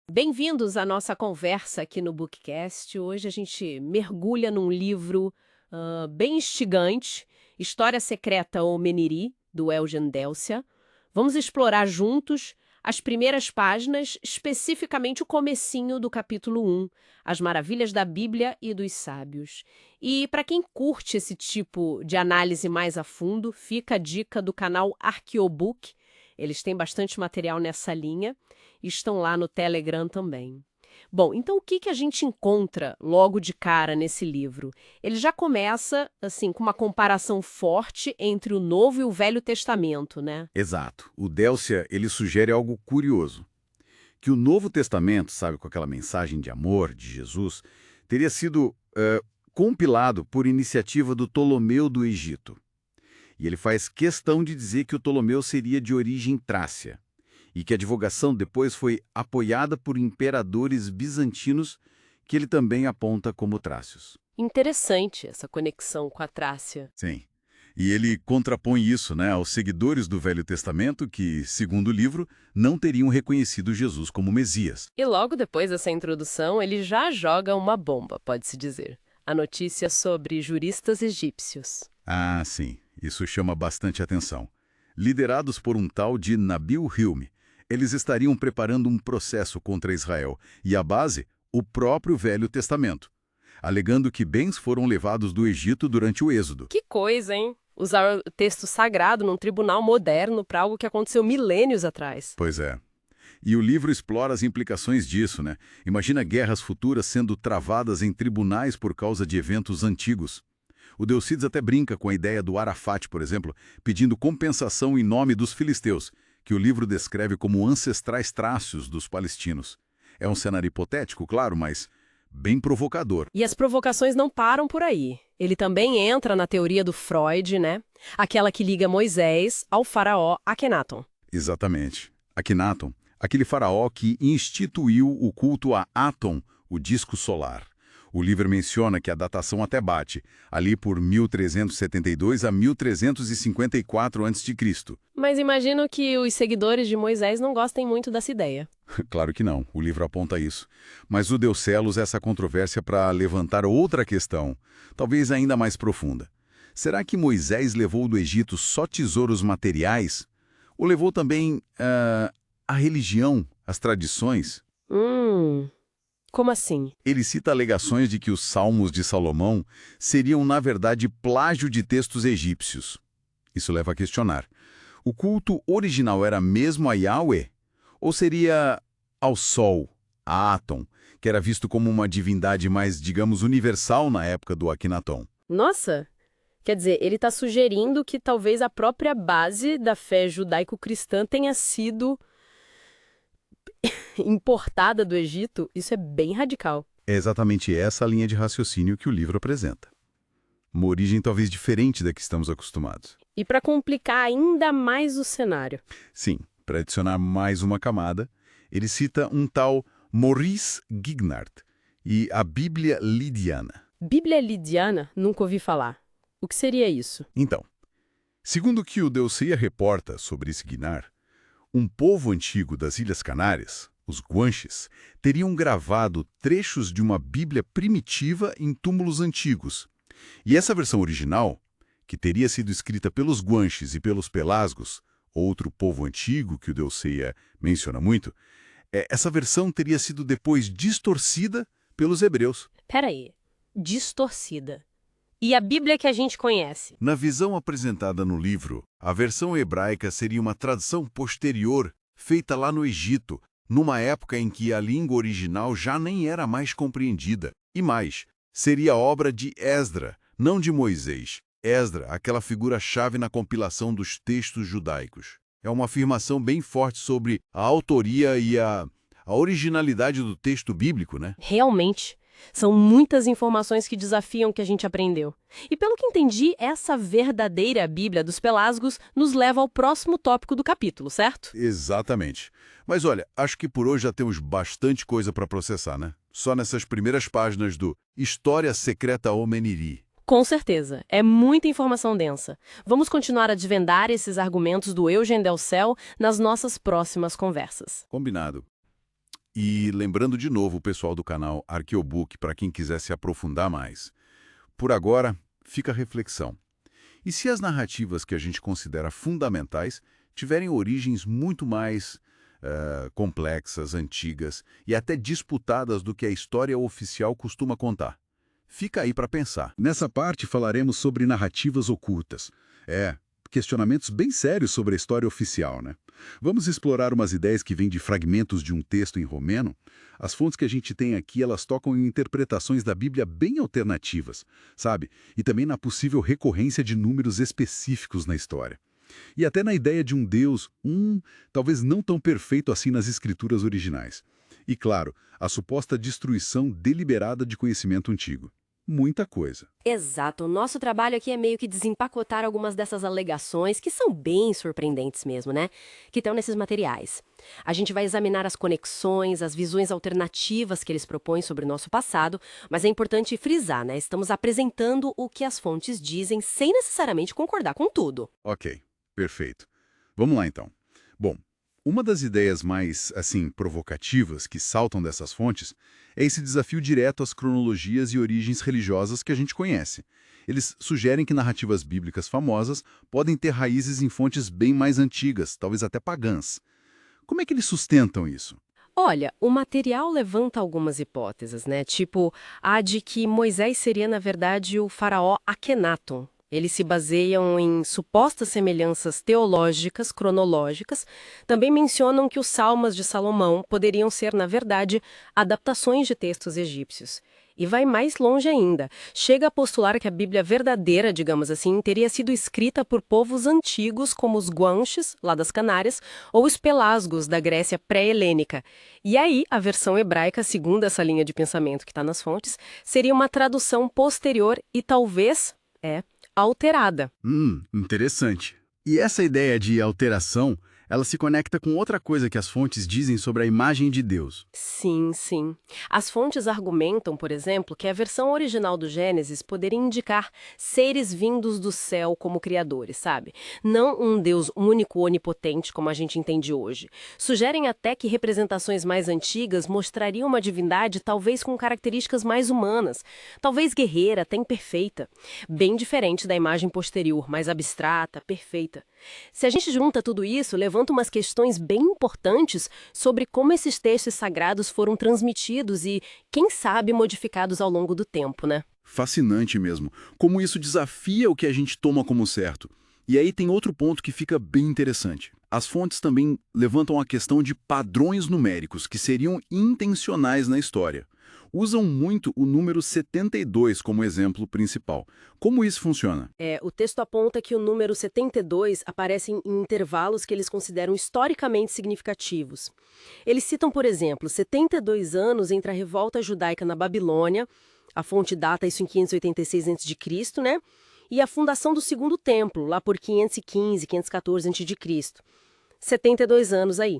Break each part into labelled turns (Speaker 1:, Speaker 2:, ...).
Speaker 1: Bem-vindos à nossa conversa aqui no Bookcast. Hoje a gente mergulha num livro bem instigante, História Secreta ou Meniri, do Eugen Delcia. Vamos explorar juntos as primeiras páginas, especificamente o comecinho do capítulo 1, As Maravilhas da Bíblia e dos Sábios. E para quem curte esse tipo de análise mais a fundo, fica a dica do canal Arqueobook. Eles têm bastante material nessa linha. Estão lá no Telegram também. Bom, então o que a gente encontra logo de cara nesse livro? Ele já começa, assim, com uma comparação forte entre o Novo e o Velho Testamento, né?
Speaker 2: Exato. O Délcia, ele sugere algo curioso, que o Novo Testamento, sabe, com aquela mensagem de amor de Jesus, teria sido compilado por iniciativa do Ptolomeu do Egito. E ele faz questão de dizer que o Ptolomeu seria de origem trácia, e que a divulgação depois foi apoiada por imperadores bizantinos, que ele também aponta como trácios.
Speaker 1: Interessante essa conexão com a Trácia.
Speaker 2: Sim. E ele contrapõe isso, né, aos seguidores do Velho Testamento que, segundo o livro, não teriam reconhecido Jesus como Messias.
Speaker 1: E logo depois dessa introdução, ele já joga uma bomba, pode-se dizer. A notícia sobre juristas egípcios.
Speaker 2: Ah, sim. Isso chama bastante atenção. Liderados por um tal de Nabil Hilmi, eles estariam preparando um processo contra Israel e a base, o próprio Velho Testamento, alegando que bens foram levados do Egito durante o Êxodo.
Speaker 1: Que coisa, hein? Usar o texto sagrado num tribunal moderno para algo que aconteceu milênios atrás.
Speaker 2: Pois é. E o livro explora as implicações disso, né? Imagina guerras futuras sendo travadas em tribunais por causa de eventos antigos. O Deucídides até brinca com a ideia do Arafat, por exemplo, pedindo compensação em nome dos filisteus, que o livro descreve como ancestrais trácios dos palestinos. É um cenário hipotético, claro, mas bem provocador.
Speaker 1: E as provocações não param por aí. Ele também entra na teoria do Freud, né? Aquela que liga Moisés ao faraó Akhenaton.
Speaker 2: Exatamente. Akhenaton, aquele faraó que instituiu o culto a Aton, o disco solar. O livro menciona que a datação até bate, ali por 1372 a 1354 a.C.
Speaker 1: Mas imagino que os seguidores de Moisés não gostem muito dessa ideia.
Speaker 2: Claro que não, o livro aponta isso. Mas o Deucelos essa controvérsia para levantar outra questão, talvez ainda mais profunda. Será que Moisés levou do Egito só tesouros materiais? Ou levou também a religião, as tradições?
Speaker 1: Como assim?
Speaker 2: Ele cita alegações de que os Salmos de Salomão seriam, na verdade, plágio de textos egípcios. Isso leva a questionar. O culto original era mesmo a Yahweh? Ou seria ao Sol, a Aton, que era visto como uma divindade mais, digamos, universal na época do Akhenaton?
Speaker 1: Nossa! Quer dizer, ele está sugerindo que talvez a própria base da fé judaico-cristã tenha sido importada do Egito. Isso é bem radical.
Speaker 2: É exatamente essa a linha de raciocínio que o livro apresenta. Uma origem talvez diferente da que estamos acostumados.
Speaker 1: E para complicar ainda mais o cenário.
Speaker 2: Sim, para adicionar mais uma camada, ele cita um tal Maurice Gignard e a Bíblia Lidiana.
Speaker 1: Bíblia Lidiana? Nunca ouvi falar. O que seria isso?
Speaker 2: Então, segundo o que o Deucia reporta sobre esse Guinar, um povo antigo das Ilhas Canárias, os Guanches, teriam gravado trechos de uma Bíblia primitiva em túmulos antigos. E essa versão original, que teria sido escrita pelos Guanches e pelos Pelasgos, outro povo antigo que o Deuceia menciona muito, essa versão teria sido depois distorcida pelos hebreus.
Speaker 1: Peraí. Distorcida. E a Bíblia que a gente conhece?
Speaker 2: Na visão apresentada no livro, a versão hebraica seria uma tradução posterior, feita lá no Egito, numa época em que a língua original já nem era mais compreendida. E mais, seria obra de Esdra, não de Moisés. Esdra, aquela figura-chave na compilação dos textos judaicos. É uma afirmação bem forte sobre a autoria e a originalidade do texto bíblico, né?
Speaker 1: Realmente. São muitas informações que desafiam o que a gente aprendeu. E pelo que entendi, essa verdadeira Bíblia dos Pelasgos nos leva ao próximo tópico do capítulo, certo?
Speaker 2: Exatamente. Mas olha, acho que por hoje já temos bastante coisa para processar, né? Só nessas primeiras páginas do História Secreta ou Meniri.
Speaker 1: Com certeza. É muita informação densa. Vamos continuar a desvendar esses argumentos do Eugen Delcel nas nossas próximas conversas.
Speaker 2: Combinado. E lembrando de novo o pessoal do canal Arqueobook para quem quiser se aprofundar mais. Por agora, fica a reflexão. E se as narrativas que a gente considera fundamentais tiverem origens muito mais complexas, antigas e até disputadas do que a história oficial costuma contar? Fica aí para pensar. Nessa parte falaremos sobre narrativas ocultas. Questionamentos bem sérios sobre a história oficial, né? Vamos explorar umas ideias que vêm de fragmentos de um texto em romeno. As fontes que a gente tem aqui, elas tocam em interpretações da Bíblia bem alternativas, sabe? E também na possível recorrência de números específicos na história. E até na ideia de um Deus, talvez não tão perfeito assim nas escrituras originais. E claro, a suposta destruição deliberada de conhecimento antigo. Muita coisa.
Speaker 1: Exato. O nosso trabalho aqui é meio que desempacotar algumas dessas alegações, que são bem surpreendentes mesmo, né? Que estão nesses materiais. A gente vai examinar as conexões, as visões alternativas que eles propõem sobre o nosso passado, mas é importante frisar, né? Estamos apresentando o que as fontes dizem sem necessariamente concordar com tudo.
Speaker 2: Ok, perfeito. Vamos lá então. Bom, uma das ideias mais, provocativas que saltam dessas fontes é esse desafio direto às cronologias e origens religiosas que a gente conhece. Eles sugerem que narrativas bíblicas famosas podem ter raízes em fontes bem mais antigas, talvez até pagãs. Como é que eles sustentam isso?
Speaker 1: Olha, o material levanta algumas hipóteses, né? Tipo, a de que Moisés seria, na verdade, o faraó Akhenaton. Eles se baseiam em supostas semelhanças teológicas, cronológicas. Também mencionam que os Salmos de Salomão poderiam ser, na verdade, adaptações de textos egípcios. E vai mais longe ainda. Chega a postular que a Bíblia verdadeira, digamos assim, teria sido escrita por povos antigos como os Guanches, lá das Canárias, ou os Pelasgos, da Grécia pré-helênica. E aí, a versão hebraica, segundo essa linha de pensamento que está nas fontes, seria uma tradução posterior e talvez, alterada.
Speaker 3: Interessante. E essa ideia de alteração, ela se conecta com outra coisa que as fontes dizem sobre a imagem de Deus.
Speaker 1: Sim, sim. As fontes argumentam, por exemplo, que a versão original do Gênesis poderia indicar seres vindos do céu como criadores, sabe? Não um Deus único, onipotente, como a gente entende hoje. Sugerem até que representações mais antigas mostrariam uma divindade talvez com características mais humanas, talvez guerreira, até imperfeita, bem diferente da imagem posterior, mais abstrata, perfeita. Se a gente junta tudo isso, levanta umas questões bem importantes sobre como esses textos sagrados foram transmitidos e, quem sabe, modificados ao longo do tempo, né?
Speaker 3: Fascinante mesmo. Como isso desafia o que a gente toma como certo. E aí tem outro ponto que fica bem interessante. As fontes também levantam a questão de padrões numéricos que seriam intencionais na história. Usam muito o número 72 como exemplo principal. Como isso funciona?
Speaker 1: O texto aponta que o número 72 aparece em intervalos que eles consideram historicamente significativos. Eles citam, por exemplo, 72 anos entre a revolta judaica na Babilônia, a fonte data isso em 586 a.C., né? E a fundação do Segundo Templo, lá por 515, 514 a.C. 72 anos aí.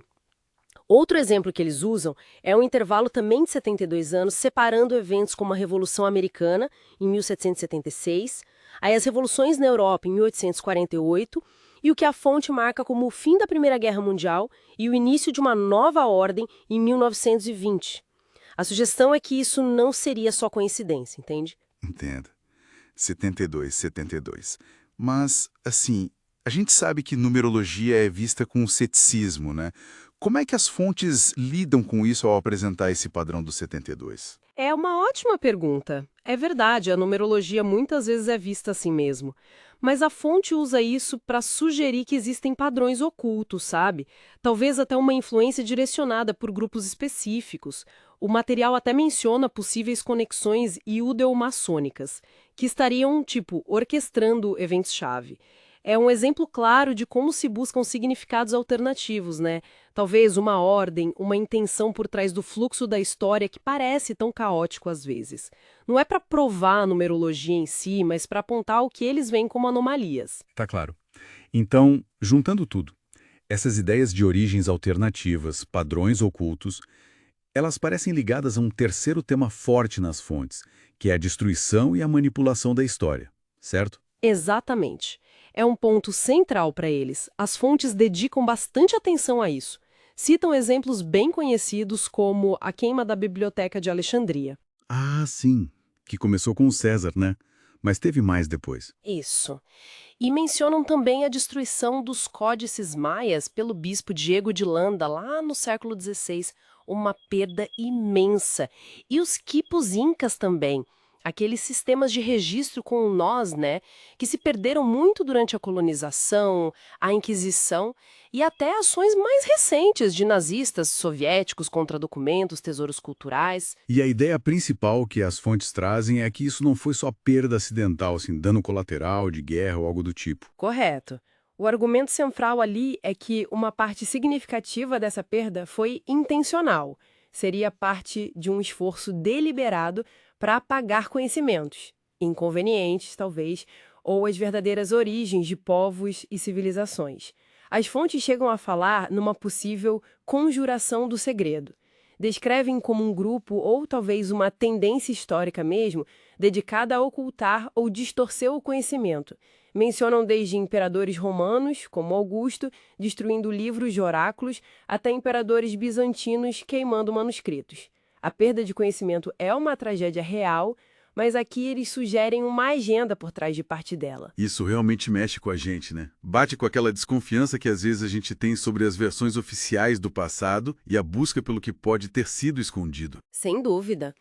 Speaker 1: Outro exemplo que eles usam é um intervalo também de 72 anos, separando eventos como a Revolução Americana, em 1776, aí as revoluções na Europa, em 1848, e o que a fonte marca como o fim da Primeira Guerra Mundial e o início de uma nova ordem em 1920. A sugestão é que isso não seria só coincidência, entende?
Speaker 3: Entendo. 72. Mas, a gente sabe que numerologia é vista com ceticismo, né? Como é que as fontes lidam com isso ao apresentar esse padrão do 72?
Speaker 1: É uma ótima pergunta. É verdade, a numerologia muitas vezes é vista assim mesmo. Mas a fonte usa isso para sugerir que existem padrões ocultos, sabe? Talvez até uma influência direcionada por grupos específicos. O material até menciona possíveis conexões iudeo-maçônicas, que estariam, orquestrando eventos-chave. É um exemplo claro de como se buscam significados alternativos, né? Talvez uma ordem, uma intenção por trás do fluxo da história que parece tão caótico às vezes. Não é para provar a numerologia em si, mas para apontar o que eles veem como anomalias.
Speaker 2: Tá claro. Então, juntando tudo, essas ideias de origens alternativas, padrões ocultos, elas parecem ligadas a um terceiro tema forte nas fontes, que é a destruição e a manipulação da história, certo?
Speaker 1: Exatamente. É um ponto central para eles. As fontes dedicam bastante atenção a isso. citam exemplos bem conhecidos como a queima da Biblioteca de Alexandria.
Speaker 2: Ah, sim, que começou com o César, né? Mas teve mais depois.
Speaker 1: Isso. E mencionam também a destruição dos códices maias pelo bispo Diego de Landa, lá no século XVI, uma perda imensa. E os quipos incas também, aqueles sistemas de registro com nós, né, que se perderam muito durante a colonização, a Inquisição e até ações mais recentes de nazistas soviéticos contra documentos, tesouros culturais.
Speaker 2: E a ideia principal que as fontes trazem é que isso não foi só perda acidental, assim, dano colateral de guerra ou algo do tipo.
Speaker 1: Correto. O argumento central ali é que uma parte significativa dessa perda foi intencional. Seria parte de um esforço deliberado para apagar conhecimentos, inconvenientes, talvez, ou as verdadeiras origens de povos e civilizações. As fontes chegam a falar numa possível conjuração do segredo. Descrevem como um grupo, ou talvez uma tendência histórica mesmo, dedicada a ocultar ou distorcer o conhecimento. Mencionam desde imperadores romanos, como Augusto, destruindo livros de oráculos, até imperadores bizantinos queimando manuscritos. A perda de conhecimento é uma tragédia real, mas aqui eles sugerem uma agenda por trás de parte dela.
Speaker 2: Isso realmente mexe com a gente, né? Bate com aquela desconfiança que às vezes a gente tem sobre as versões oficiais do passado e a busca pelo que pode ter sido escondido.
Speaker 1: Sem dúvida.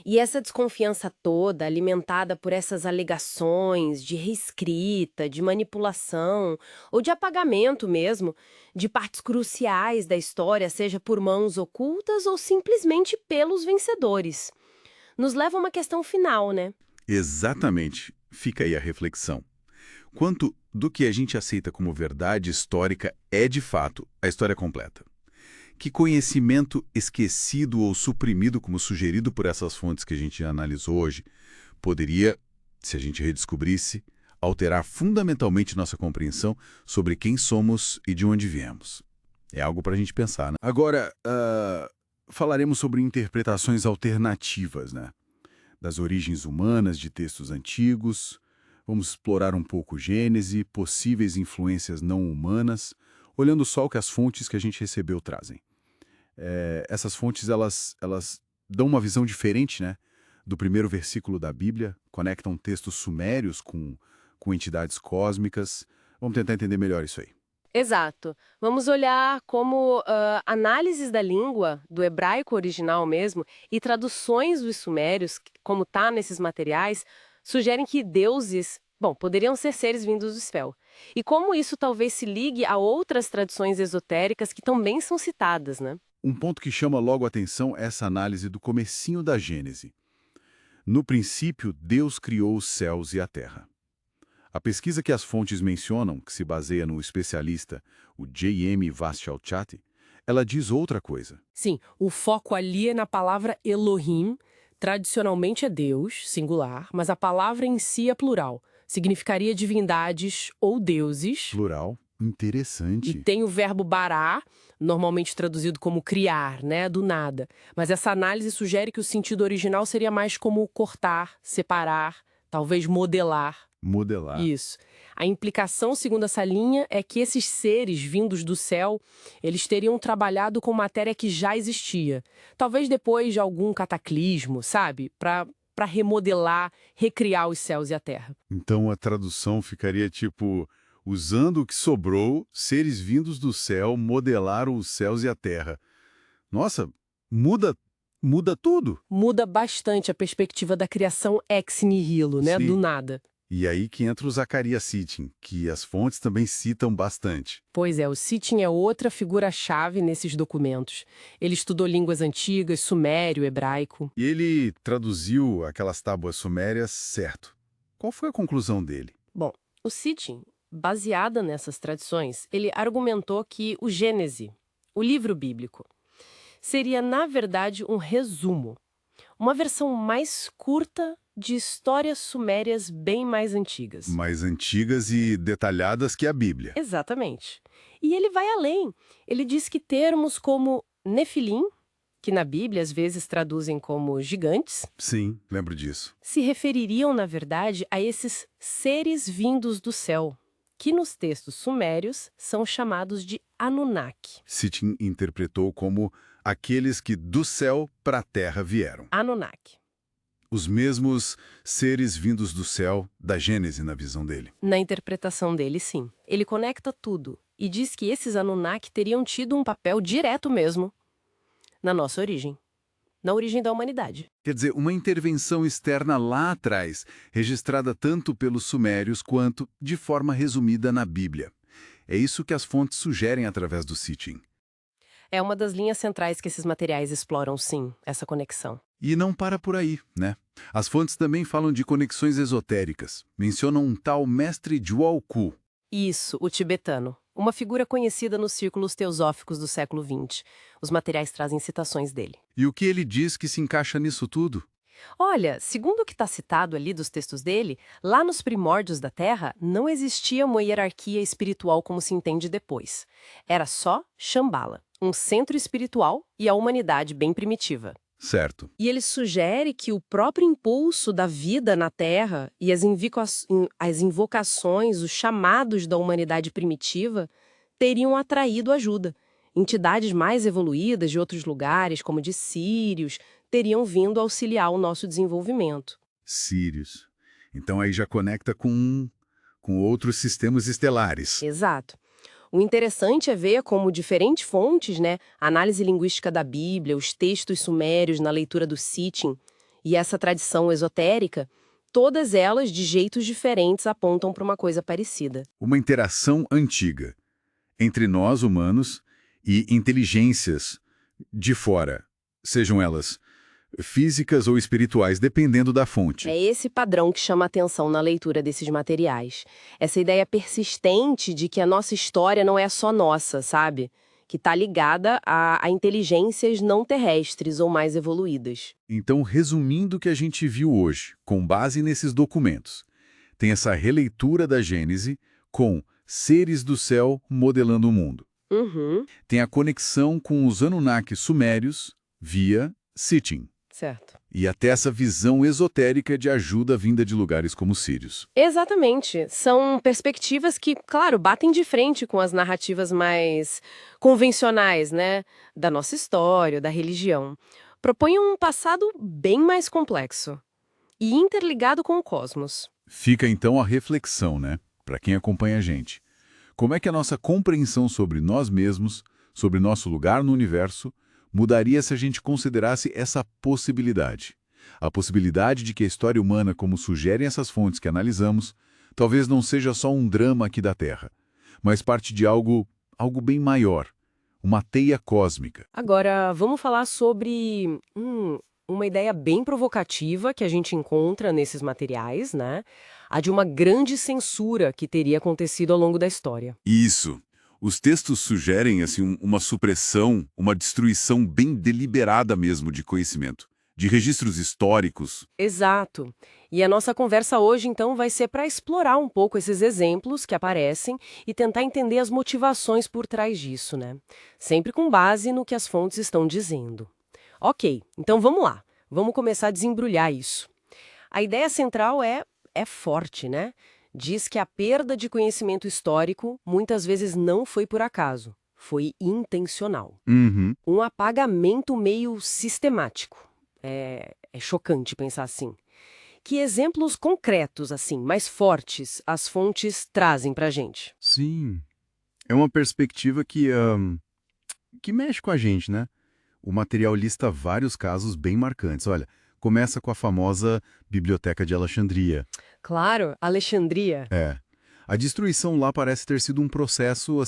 Speaker 1: E essa desconfiança toda, alimentada por essas alegações de reescrita, de manipulação ou de apagamento mesmo, de partes cruciais da história, seja por mãos ocultas ou simplesmente pelos vencedores, nos leva a uma questão final, né?
Speaker 2: Exatamente. Fica aí a reflexão. Quanto do que a gente aceita como verdade histórica é, de fato, a história completa? Que conhecimento esquecido ou suprimido, como sugerido por essas fontes que a gente analisou hoje, poderia, se a gente redescobrisse, alterar fundamentalmente nossa compreensão sobre quem somos e de onde viemos? É algo para a gente pensar, né? Agora, falaremos sobre interpretações alternativas, né? Das origens humanas de textos antigos. Vamos explorar um pouco Gênese, possíveis influências não humanas, olhando só o que as fontes que a gente recebeu trazem. Essas fontes, elas dão uma visão diferente, né? Do primeiro versículo da Bíblia, conectam textos sumérios com entidades cósmicas. Vamos tentar entender melhor isso aí.
Speaker 1: Exato. Vamos olhar como análises da língua, do hebraico original mesmo, e traduções dos sumérios, como está nesses materiais, sugerem que deuses, bom, poderiam ser seres vindos do céu. E como isso talvez se ligue a outras tradições esotéricas que também são citadas, né?
Speaker 2: Um ponto que chama logo a atenção é essa análise do comecinho da Gênese. No princípio, Deus criou os céus e a terra. A pesquisa que as fontes mencionam, que se baseia no especialista, o J.M. Vaschalchati, ela diz outra coisa.
Speaker 1: Sim, o foco ali é na palavra Elohim, tradicionalmente é Deus, singular, mas a palavra em si é plural. Significaria divindades ou deuses.
Speaker 2: Plural, interessante.
Speaker 1: E tem o verbo bará, normalmente traduzido como criar, né, do nada. Mas essa análise sugere que o sentido original seria mais como cortar, separar, talvez modelar.
Speaker 2: Modelar.
Speaker 1: Isso. A implicação, segundo essa linha, é que esses seres vindos do céu, eles teriam trabalhado com matéria que já existia. Talvez depois de algum cataclismo, sabe? Para remodelar, recriar os céus e a terra.
Speaker 2: Então a tradução ficaria tipo, usando o que sobrou, seres vindos do céu modelaram os céus e a terra. Nossa, muda tudo.
Speaker 1: Muda bastante a perspectiva da criação ex nihilo, né?
Speaker 2: Sim.
Speaker 1: Do nada.
Speaker 2: E aí que entra o Zacarias Sitchin, que as fontes também citam bastante.
Speaker 1: Pois é, o Sitchin é outra figura-chave nesses documentos. Ele estudou línguas antigas, sumério, hebraico.
Speaker 2: E ele traduziu aquelas tábuas sumérias certo. Qual foi a conclusão dele?
Speaker 1: Bom, o Sitchin, baseada nessas tradições, ele argumentou que o Gênese, o livro bíblico, seria, na verdade, um resumo, uma versão mais curta de histórias sumérias bem mais antigas.
Speaker 2: Mais antigas e detalhadas que a Bíblia.
Speaker 1: Exatamente. E ele vai além. Ele diz que termos como Nefilim, que na Bíblia às vezes traduzem como gigantes,
Speaker 2: Sim, lembro disso.
Speaker 1: se refeririam, na verdade, a esses seres vindos do céu, que nos textos sumérios são chamados de Anunnaki.
Speaker 2: Sitchin interpretou como aqueles que do céu para a terra vieram.
Speaker 1: Anunnaki.
Speaker 2: Os mesmos seres vindos do céu, da Gênese na visão dele.
Speaker 1: Na interpretação dele, sim. Ele conecta tudo e diz que esses Anunnaki teriam tido um papel direto mesmo na nossa origem, na origem da humanidade.
Speaker 2: Quer dizer, uma intervenção externa lá atrás, registrada tanto pelos sumérios quanto, de forma resumida, na Bíblia. É isso que as fontes sugerem através do Sitchin.
Speaker 1: É uma das linhas centrais que esses materiais exploram, sim, essa conexão.
Speaker 2: E não para por aí, né? As fontes também falam de conexões esotéricas. Mencionam um tal mestre Jwalku.
Speaker 1: Isso, o tibetano. Uma figura conhecida nos círculos teosóficos do século XX. Os materiais trazem citações dele.
Speaker 2: E o que ele diz que se encaixa nisso tudo?
Speaker 1: Olha, segundo o que está citado ali dos textos dele, lá nos primórdios da Terra não existia uma hierarquia espiritual como se entende depois. Era só Shambhala, um centro espiritual e a humanidade bem primitiva.
Speaker 2: Certo.
Speaker 1: E ele sugere que o próprio impulso da vida na Terra e as invocações, os chamados da humanidade primitiva, teriam atraído ajuda. Entidades mais evoluídas de outros lugares, como de Sírios, teriam vindo auxiliar o nosso desenvolvimento.
Speaker 2: Sírios. Então aí já conecta com outros sistemas estelares.
Speaker 1: Exato. O interessante é ver como diferentes fontes, a análise linguística da Bíblia, os textos sumérios na leitura do Sitchin e essa tradição esotérica, todas elas, de jeitos diferentes, apontam para uma coisa parecida.
Speaker 2: Uma interação antiga entre nós, humanos, e inteligências de fora, sejam elas físicas ou espirituais, dependendo da fonte.
Speaker 1: É esse padrão que chama atenção na leitura desses materiais. Essa ideia persistente de que a nossa história não é só nossa, sabe? Que está ligada a inteligências não terrestres ou mais evoluídas.
Speaker 2: Então, resumindo o que a gente viu hoje, com base nesses documentos, tem essa releitura da Gênese com seres do céu modelando o mundo.
Speaker 1: Uhum.
Speaker 2: Tem a conexão com os Anunnaki sumérios via Sitchin.
Speaker 1: Certo.
Speaker 2: E até essa visão esotérica de ajuda vinda de lugares como Sírios.
Speaker 1: Exatamente. São perspectivas que, claro, batem de frente com as narrativas mais convencionais, da nossa história, da religião. Propõem um passado bem mais complexo e interligado com o cosmos.
Speaker 2: Fica então a reflexão, para quem acompanha a gente. Como é que a nossa compreensão sobre nós mesmos, sobre nosso lugar no universo, mudaria se a gente considerasse essa possibilidade? A possibilidade de que a história humana, como sugerem essas fontes que analisamos, talvez não seja só um drama aqui da Terra, mas parte de algo bem maior, uma teia cósmica.
Speaker 1: Agora, vamos falar sobre uma ideia bem provocativa que a gente encontra nesses materiais, a de uma grande censura que teria acontecido ao longo da história.
Speaker 2: Isso. Os textos sugerem uma supressão, uma destruição bem deliberada mesmo de conhecimento, de registros históricos.
Speaker 1: Exato. E a nossa conversa hoje, então, vai ser para explorar um pouco esses exemplos que aparecem e tentar entender as motivações por trás disso, Sempre com base no que as fontes estão dizendo. Ok, então vamos lá. Vamos começar a desembrulhar isso. A ideia central é forte, Diz que a perda de conhecimento histórico muitas vezes não foi por acaso, foi intencional.
Speaker 2: Uhum.
Speaker 1: Um apagamento meio sistemático. É chocante pensar assim. Que exemplos concretos, mais fortes, as fontes trazem pra gente?
Speaker 3: Sim. É uma perspectiva que mexe com a gente, O material lista vários casos bem marcantes. Olha, começa com a famosa Biblioteca de Alexandria.
Speaker 1: Claro, Alexandria.
Speaker 3: A destruição lá parece ter sido um processo,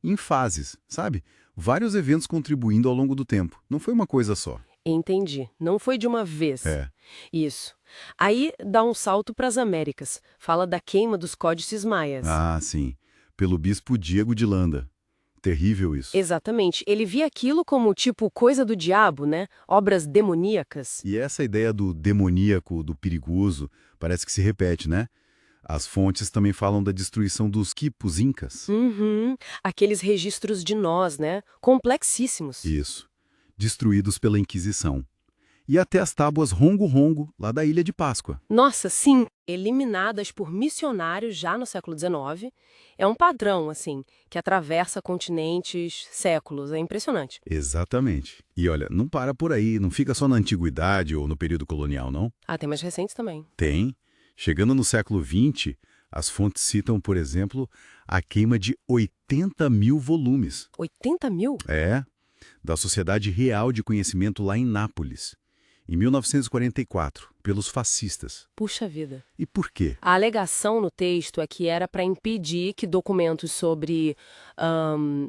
Speaker 3: em fases, sabe? Vários eventos contribuindo ao longo do tempo. Não foi uma coisa só.
Speaker 1: Entendi. Não foi de uma vez. Isso. Aí dá um salto para as Américas. Fala da queima dos códices maias.
Speaker 3: Ah, sim. Pelo bispo Diego de Landa. Terrível isso.
Speaker 1: Exatamente. Ele via aquilo como coisa do diabo, Obras demoníacas.
Speaker 3: E essa ideia do demoníaco, do perigoso, parece que se repete, As fontes também falam da destruição dos quipos incas.
Speaker 1: Uhum. Aqueles registros de nós, complexíssimos.
Speaker 3: Isso. Destruídos pela Inquisição. e até as tábuas Rongo-Rongo, lá da Ilha de Páscoa.
Speaker 1: Nossa, sim! Eliminadas por missionários já no século XIX. É um padrão, assim, que atravessa continentes, séculos. É impressionante.
Speaker 3: Exatamente. E olha, não para por aí, não fica só na antiguidade ou no período colonial, não.
Speaker 1: Ah, tem mais recentes também.
Speaker 3: Tem. Chegando no século XX, as fontes citam, por exemplo, a queima de 80 mil volumes.
Speaker 1: 80 mil?
Speaker 3: Da Sociedade Real de Conhecimento lá em Nápoles, em 1944, pelos fascistas.
Speaker 1: Puxa vida.
Speaker 3: E por quê?
Speaker 1: A alegação no texto é que era para impedir que documentos sobre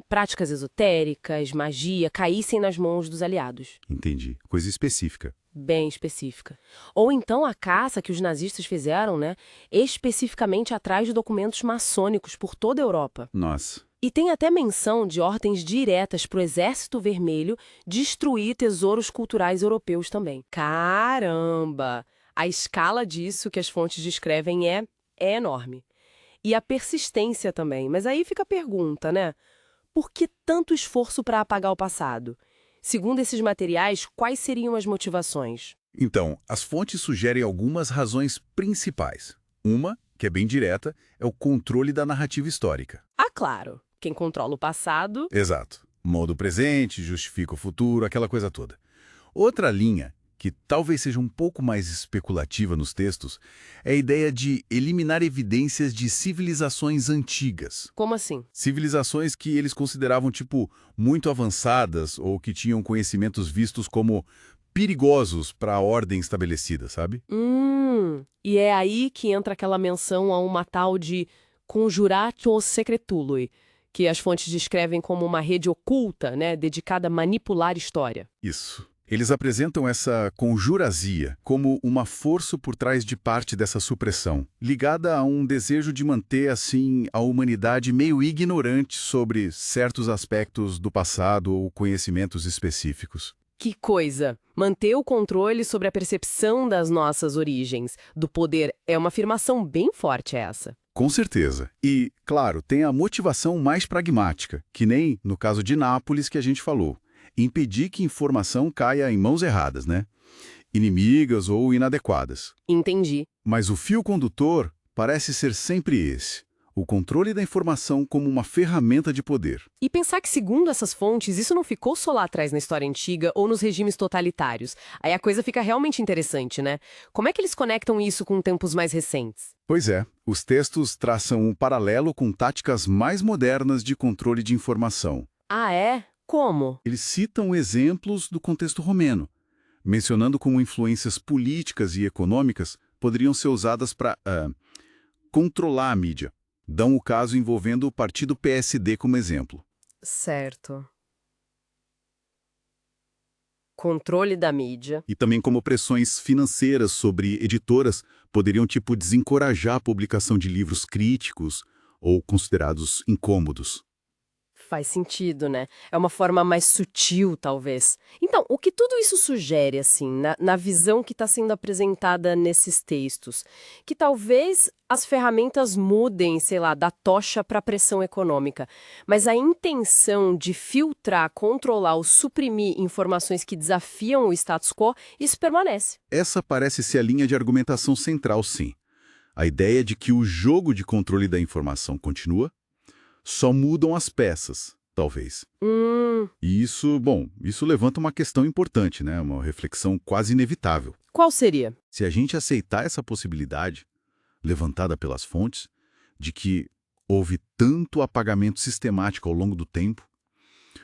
Speaker 1: práticas esotéricas, magia, caíssem nas mãos dos aliados.
Speaker 3: Entendi. Coisa específica.
Speaker 1: Bem específica. Ou então a caça que os nazistas fizeram, né, especificamente atrás de documentos maçônicos por toda a Europa.
Speaker 3: Nossa.
Speaker 1: E tem até menção de ordens diretas para o Exército Vermelho destruir tesouros culturais europeus também. Caramba! A escala disso que as fontes descrevem é enorme. E a persistência também. Mas aí fica a pergunta, né? Por que tanto esforço para apagar o passado? Segundo esses materiais, quais seriam as motivações?
Speaker 3: Então, as fontes sugerem algumas razões principais. Uma, que é bem direta, é o controle da narrativa histórica.
Speaker 1: Ah, claro. Quem controla o passado...
Speaker 3: Exato. Molda o presente, justifica o futuro, aquela coisa toda. Outra linha, que talvez seja um pouco mais especulativa nos textos, é a ideia de eliminar evidências de civilizações antigas.
Speaker 1: Como assim?
Speaker 3: Civilizações que eles consideravam, tipo, muito avançadas ou que tinham conhecimentos vistos como perigosos para a ordem estabelecida, sabe?
Speaker 1: E é aí que entra aquela menção a uma tal de Conjuratio Secretului, que as fontes descrevem como uma rede oculta, né, dedicada a manipular história.
Speaker 3: Isso. Eles apresentam essa conjurazia como uma força por trás de parte dessa supressão, ligada a um desejo de manter, assim, a humanidade meio ignorante sobre certos aspectos do passado ou conhecimentos específicos.
Speaker 1: Que coisa! Manter o controle sobre a percepção das nossas origens, do poder, é uma afirmação bem forte essa.
Speaker 3: Com certeza. E, claro, tem a motivação mais pragmática, que nem no caso de Nápoles que a gente falou. Impedir que informação caia em mãos erradas, né? Inimigas ou inadequadas.
Speaker 1: Entendi.
Speaker 3: Mas o fio condutor parece ser sempre esse. O controle da informação como uma ferramenta de poder.
Speaker 1: E pensar que, segundo essas fontes, isso não ficou só lá atrás na história antiga ou nos regimes totalitários. Aí a coisa fica realmente interessante, né? Como é que eles conectam isso com tempos mais recentes?
Speaker 3: Pois é, os textos traçam um paralelo com táticas mais modernas de controle de informação.
Speaker 1: Ah, é? Como?
Speaker 3: Eles citam exemplos do contexto romeno, mencionando como influências políticas e econômicas poderiam ser usadas para controlar a mídia. Dão o caso envolvendo o partido PSD como exemplo.
Speaker 1: Certo. Controle da mídia.
Speaker 3: E também como pressões financeiras sobre editoras poderiam, tipo, desencorajar a publicação de livros críticos ou considerados incômodos.
Speaker 1: Faz sentido, né? É uma forma mais sutil, talvez. Então, o que tudo isso sugere, assim, na visão que está sendo apresentada nesses textos? Que talvez as ferramentas mudem, sei lá, da tocha para a pressão econômica, mas a intenção de filtrar, controlar ou suprimir informações que desafiam o status quo, isso permanece.
Speaker 3: Essa parece ser a linha de argumentação central, sim. A ideia de que o jogo de controle da informação continua, só mudam as peças, talvez. E isso levanta uma questão importante, né? Uma reflexão quase inevitável.
Speaker 1: Qual seria?
Speaker 3: Se a gente aceitar essa possibilidade, levantada pelas fontes, de que houve tanto apagamento sistemático ao longo do tempo,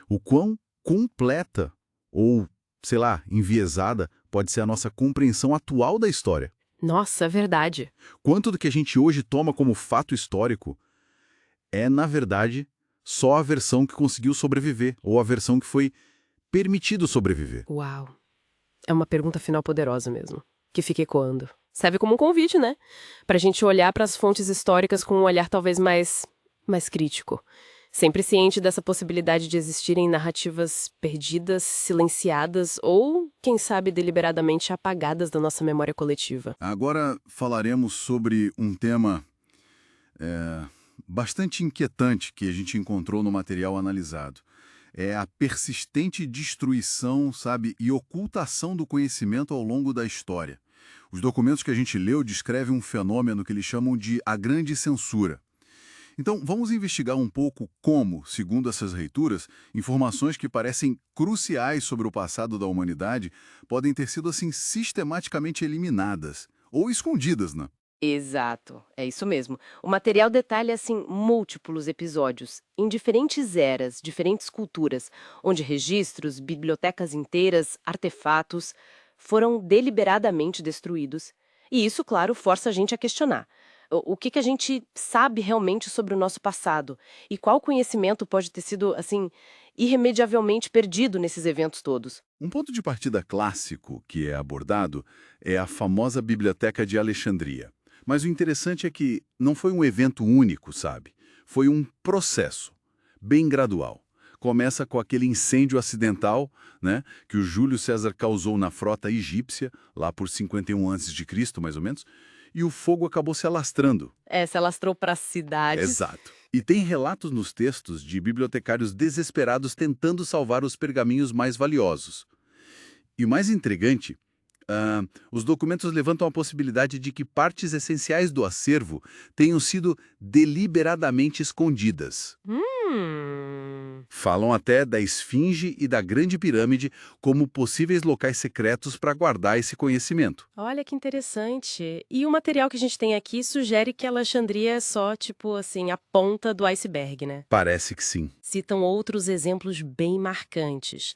Speaker 3: o quão completa ou, sei lá, enviesada pode ser a nossa compreensão atual da história.
Speaker 1: Nossa, é verdade.
Speaker 3: Quanto do que a gente hoje toma como fato histórico é, na verdade, só a versão que conseguiu sobreviver, ou a versão que foi permitido sobreviver.
Speaker 1: Uau. É uma pergunta final poderosa mesmo, que fica ecoando. Serve como um convite, né? Pra gente olhar para as fontes históricas com um olhar talvez mais crítico. Sempre ciente dessa possibilidade de existirem narrativas perdidas, silenciadas ou, quem sabe, deliberadamente apagadas da nossa memória coletiva.
Speaker 3: Agora falaremos sobre um tema bastante inquietante que a gente encontrou no material analisado.
Speaker 2: É a persistente destruição, sabe, e ocultação do conhecimento ao longo da história. Os documentos que a gente leu descrevem um fenômeno que eles chamam de a grande censura. Então, vamos investigar um pouco como, segundo essas leituras, informações que parecem cruciais sobre o passado da humanidade podem ter sido, assim, sistematicamente eliminadas ou escondidas, né?
Speaker 1: Exato, é isso mesmo. O material detalha, assim, múltiplos episódios, em diferentes eras, diferentes culturas, onde registros, bibliotecas inteiras, artefatos foram deliberadamente destruídos. E isso, claro, força a gente a questionar. O que que a gente sabe realmente sobre o nosso passado? E qual conhecimento pode ter sido, assim, irremediavelmente perdido nesses eventos todos?
Speaker 2: Um ponto de partida clássico que é abordado é a famosa Biblioteca de Alexandria. Mas o interessante é que não foi um evento único, sabe? Foi um processo, bem gradual. Começa com aquele incêndio acidental, né, que o Júlio César causou na frota egípcia, lá por 51 a.C., mais ou menos, e o fogo acabou se alastrando.
Speaker 1: É, se alastrou para as cidades.
Speaker 2: Exato. E tem relatos nos textos de bibliotecários desesperados tentando salvar os pergaminhos mais valiosos. E o mais intrigante, os documentos levantam a possibilidade de que partes essenciais do acervo tenham sido deliberadamente escondidas. Falam até da Esfinge e da Grande Pirâmide como possíveis locais secretos para guardar esse conhecimento.
Speaker 1: Olha que interessante. E o material que a gente tem aqui sugere que Alexandria é só, tipo assim, a ponta do iceberg, né?
Speaker 2: Parece que sim.
Speaker 1: Citam outros exemplos bem marcantes.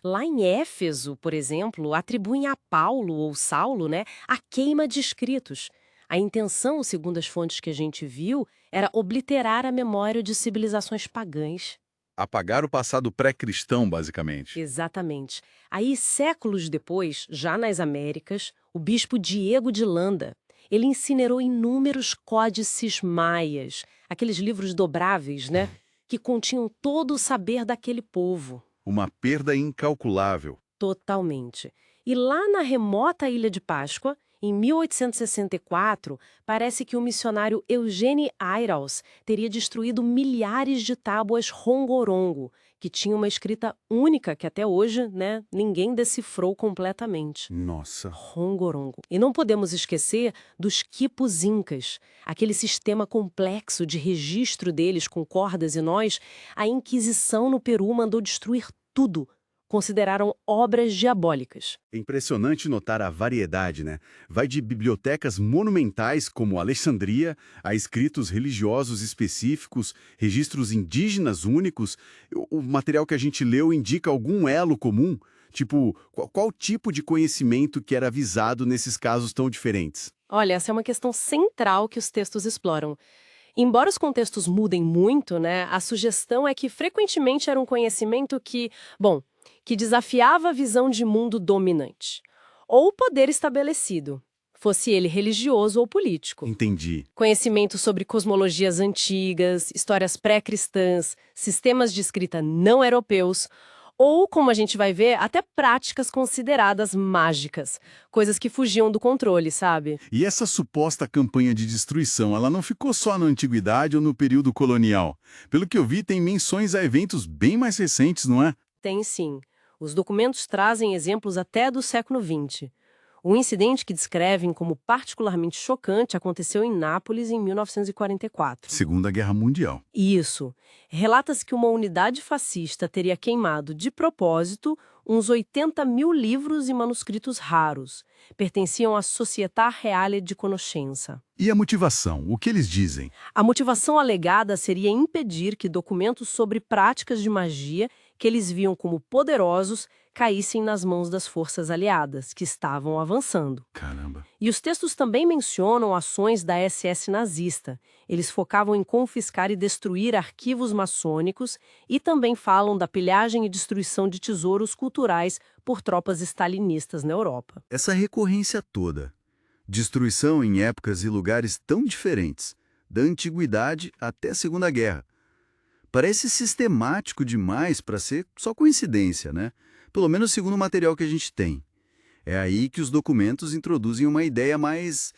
Speaker 1: Lá em Éfeso, por exemplo, atribuem a Paulo ou Saulo, né, a queima de escritos. A intenção, segundo as fontes que a gente viu, era obliterar a memória de civilizações pagãs.
Speaker 2: Apagar o passado pré-cristão, basicamente.
Speaker 1: Exatamente. Aí, séculos depois, já nas Américas, o bispo Diego de Landa, ele incinerou inúmeros códices maias, aqueles livros dobráveis, né, que continham todo o saber daquele povo.
Speaker 2: Uma perda incalculável.
Speaker 1: Totalmente. E lá na remota Ilha de Páscoa, em 1864, parece que o missionário Eugene Ayrault teria destruído milhares de tábuas rongorongo, que tinham uma escrita única que até hoje, né, ninguém decifrou completamente.
Speaker 2: Nossa.
Speaker 1: Rongorongo. E não podemos esquecer dos quipos incas, aquele sistema complexo de registro deles com cordas e nós. A Inquisição no Peru mandou destruir tudo. Consideraram obras diabólicas.
Speaker 2: É impressionante notar a variedade, né? Vai de bibliotecas monumentais como Alexandria a escritos religiosos específicos, registros indígenas únicos. O material que a gente leu indica algum elo comum? Tipo, qual tipo de conhecimento que era visado nesses casos tão diferentes?
Speaker 1: Olha, essa é uma questão central que os textos exploram. Embora os contextos mudem muito, né, a sugestão é que frequentemente era um conhecimento que desafiava a visão de mundo dominante, ou o poder estabelecido, fosse ele religioso ou político.
Speaker 2: Entendi.
Speaker 1: Conhecimento sobre cosmologias antigas, histórias pré-cristãs, sistemas de escrita não europeus, ou, como a gente vai ver, até práticas consideradas mágicas, coisas que fugiam do controle, sabe?
Speaker 2: E essa suposta campanha de destruição, ela não ficou só na antiguidade ou no período colonial? Pelo que eu vi, tem menções a eventos bem mais recentes, não é?
Speaker 1: Tem sim. Os documentos trazem exemplos até do século XX. Um incidente que descrevem como particularmente chocante aconteceu em Nápoles em 1944.
Speaker 2: Segunda Guerra Mundial.
Speaker 1: Isso. Relata-se que uma unidade fascista teria queimado, de propósito, uns 80 mil livros e manuscritos raros. Pertenciam à Società Reale di Conoscenza.
Speaker 2: E a motivação? O que eles dizem?
Speaker 1: A motivação alegada seria impedir que documentos sobre práticas de magia que eles viam como poderosos caíssem nas mãos das forças aliadas, que estavam avançando.
Speaker 2: Caramba.
Speaker 1: E os textos também mencionam ações da SS nazista. Eles focavam em confiscar e destruir arquivos maçônicos e também falam da pilhagem e destruição de tesouros culturais por tropas stalinistas na Europa.
Speaker 2: Essa recorrência toda, destruição em épocas e lugares tão diferentes, da antiguidade até a Segunda Guerra, parece sistemático demais para ser só coincidência, né? Pelo menos segundo o material que a gente tem. É aí que os documentos introduzem uma ideia mais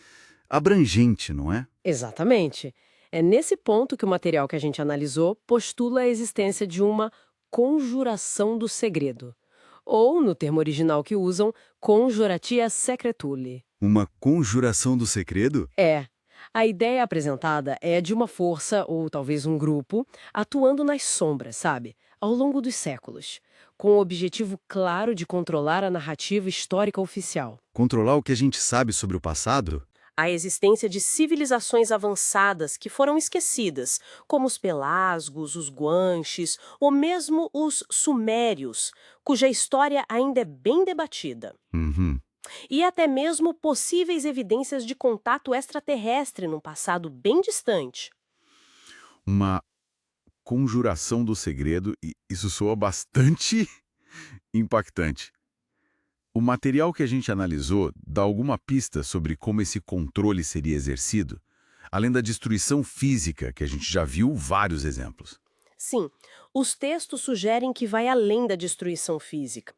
Speaker 2: abrangente, não é?
Speaker 1: Exatamente. É nesse ponto que o material que a gente analisou postula a existência de uma conjuração do segredo. Ou, no termo original que usam, conjuratia secretuli.
Speaker 3: Uma conjuração do segredo?
Speaker 1: É. A ideia apresentada é de uma força, ou talvez um grupo, atuando nas sombras, sabe? Ao longo dos séculos, com o objetivo claro de controlar a narrativa histórica oficial.
Speaker 3: Controlar o que a gente sabe sobre o passado?
Speaker 1: A existência de civilizações avançadas que foram esquecidas, como os pelasgos, os guanches ou mesmo os sumérios, cuja história ainda é bem debatida.
Speaker 3: Uhum.
Speaker 1: E até mesmo possíveis evidências de contato extraterrestre num passado bem distante.
Speaker 2: Uma conjuração do segredo, e isso soa bastante impactante. O material que a gente analisou dá alguma pista sobre como esse controle seria exercido, além da destruição física, que a gente já viu vários exemplos.
Speaker 1: Sim, os textos sugerem que vai além da destruição física.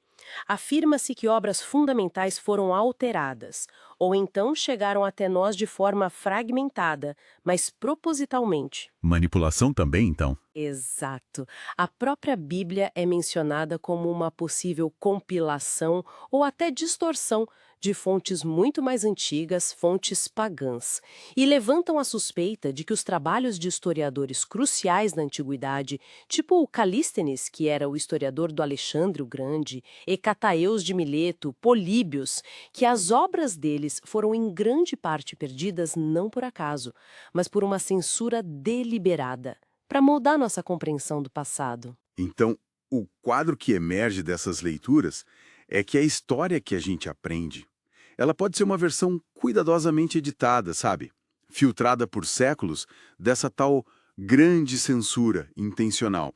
Speaker 1: Afirma-se que obras fundamentais foram alteradas, ou então chegaram até nós de forma fragmentada, mas propositalmente.
Speaker 2: Manipulação também, então?
Speaker 1: Exato. A própria Bíblia é mencionada como uma possível compilação ou até distorção de fontes muito mais antigas, fontes pagãs, e levantam a suspeita de que os trabalhos de historiadores cruciais da antiguidade, tipo o Calístenes, que era o historiador do Alexandre o Grande, Hecataeus de Mileto, Políbios, que as obras deles foram em grande parte perdidas não por acaso, mas por uma censura deliberada, para moldar nossa compreensão do passado.
Speaker 3: Então, o quadro que emerge dessas leituras é que a história que a gente aprende, ela pode ser uma versão cuidadosamente editada, sabe? Filtrada por séculos dessa tal grande censura intencional.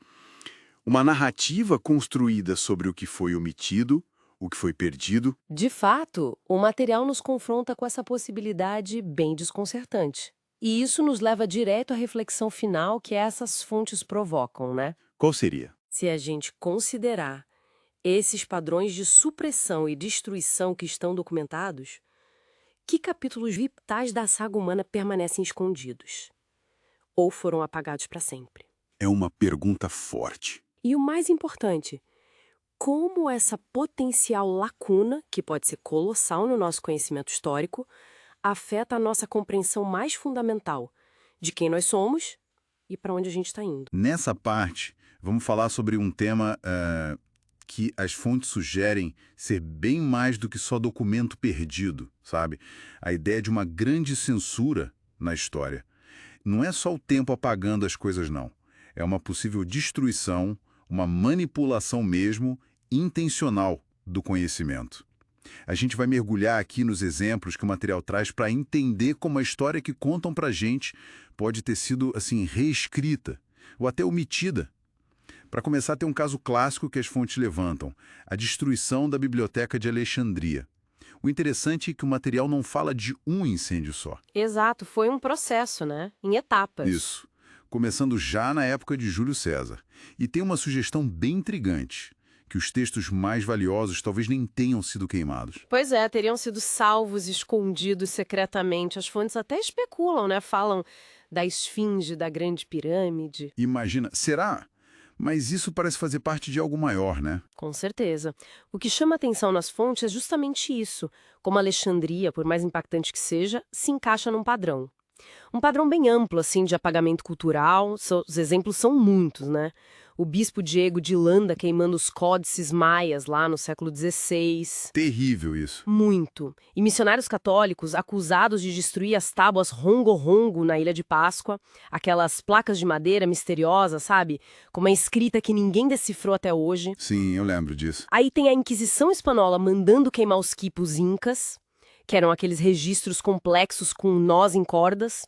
Speaker 3: Uma narrativa construída sobre o que foi omitido, o que foi perdido.
Speaker 1: De fato, o material nos confronta com essa possibilidade bem desconcertante. E isso nos leva direto à reflexão final que essas fontes provocam, né?
Speaker 3: Qual seria?
Speaker 1: Se a gente considerar esses padrões de supressão e destruição que estão documentados, que capítulos vitais da saga humana permanecem escondidos? Ou foram apagados para sempre?
Speaker 3: É uma pergunta forte.
Speaker 1: E o mais importante, como essa potencial lacuna, que pode ser colossal no nosso conhecimento histórico, afeta a nossa compreensão mais fundamental de quem nós somos e para onde a gente está indo.
Speaker 2: Nessa parte, vamos falar sobre um tema que as fontes sugerem ser bem mais do que só documento perdido, sabe? A ideia de uma grande censura na história. Não é só o tempo apagando as coisas, não. É uma possível destruição, uma manipulação mesmo, intencional do conhecimento. A gente vai mergulhar aqui nos exemplos que o material traz para entender como a história que contam para a gente pode ter sido, assim, reescrita ou até omitida. Para começar, tem um caso clássico que as fontes levantam, a destruição da Biblioteca de Alexandria. O interessante é que o material não fala de um incêndio só.
Speaker 1: Exato, foi um processo, né? Em etapas.
Speaker 2: Isso. Começando já na época de Júlio César. E tem uma sugestão bem intrigante, que os textos mais valiosos talvez nem tenham sido queimados.
Speaker 1: Pois é, teriam sido salvos, escondidos secretamente. As fontes até especulam, né? Falam da esfinge, da grande pirâmide.
Speaker 2: Imagina, será? Mas isso parece fazer parte de algo maior, né?
Speaker 1: Com certeza. O que chama atenção nas fontes é justamente isso. Como Alexandria, por mais impactante que seja, se encaixa num padrão. Um padrão bem amplo, assim, de apagamento cultural. Os exemplos são muitos, né? O bispo Diego de Landa queimando os códices maias lá no século XVI.
Speaker 2: Terrível isso.
Speaker 1: Muito. E missionários católicos acusados de destruir as tábuas Rongo-Rongo na Ilha de Páscoa, aquelas placas de madeira misteriosas, sabe? Com uma escrita que ninguém decifrou até hoje.
Speaker 2: Sim, eu lembro disso.
Speaker 1: Aí tem a Inquisição Espanhola mandando queimar os quipos incas, que eram aqueles registros complexos com nós em cordas.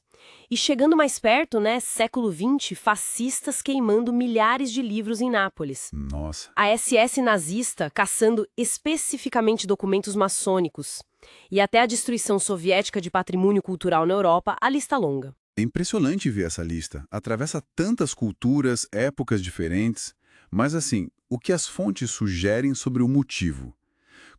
Speaker 1: E chegando mais perto, né, século XX, fascistas queimando milhares de livros em Nápoles.
Speaker 2: Nossa.
Speaker 1: A SS nazista caçando especificamente documentos maçônicos. E até a destruição soviética de patrimônio cultural na Europa, a lista longa.
Speaker 2: É impressionante ver essa lista. Atravessa tantas culturas, épocas diferentes. Mas assim, o que as fontes sugerem sobre o motivo?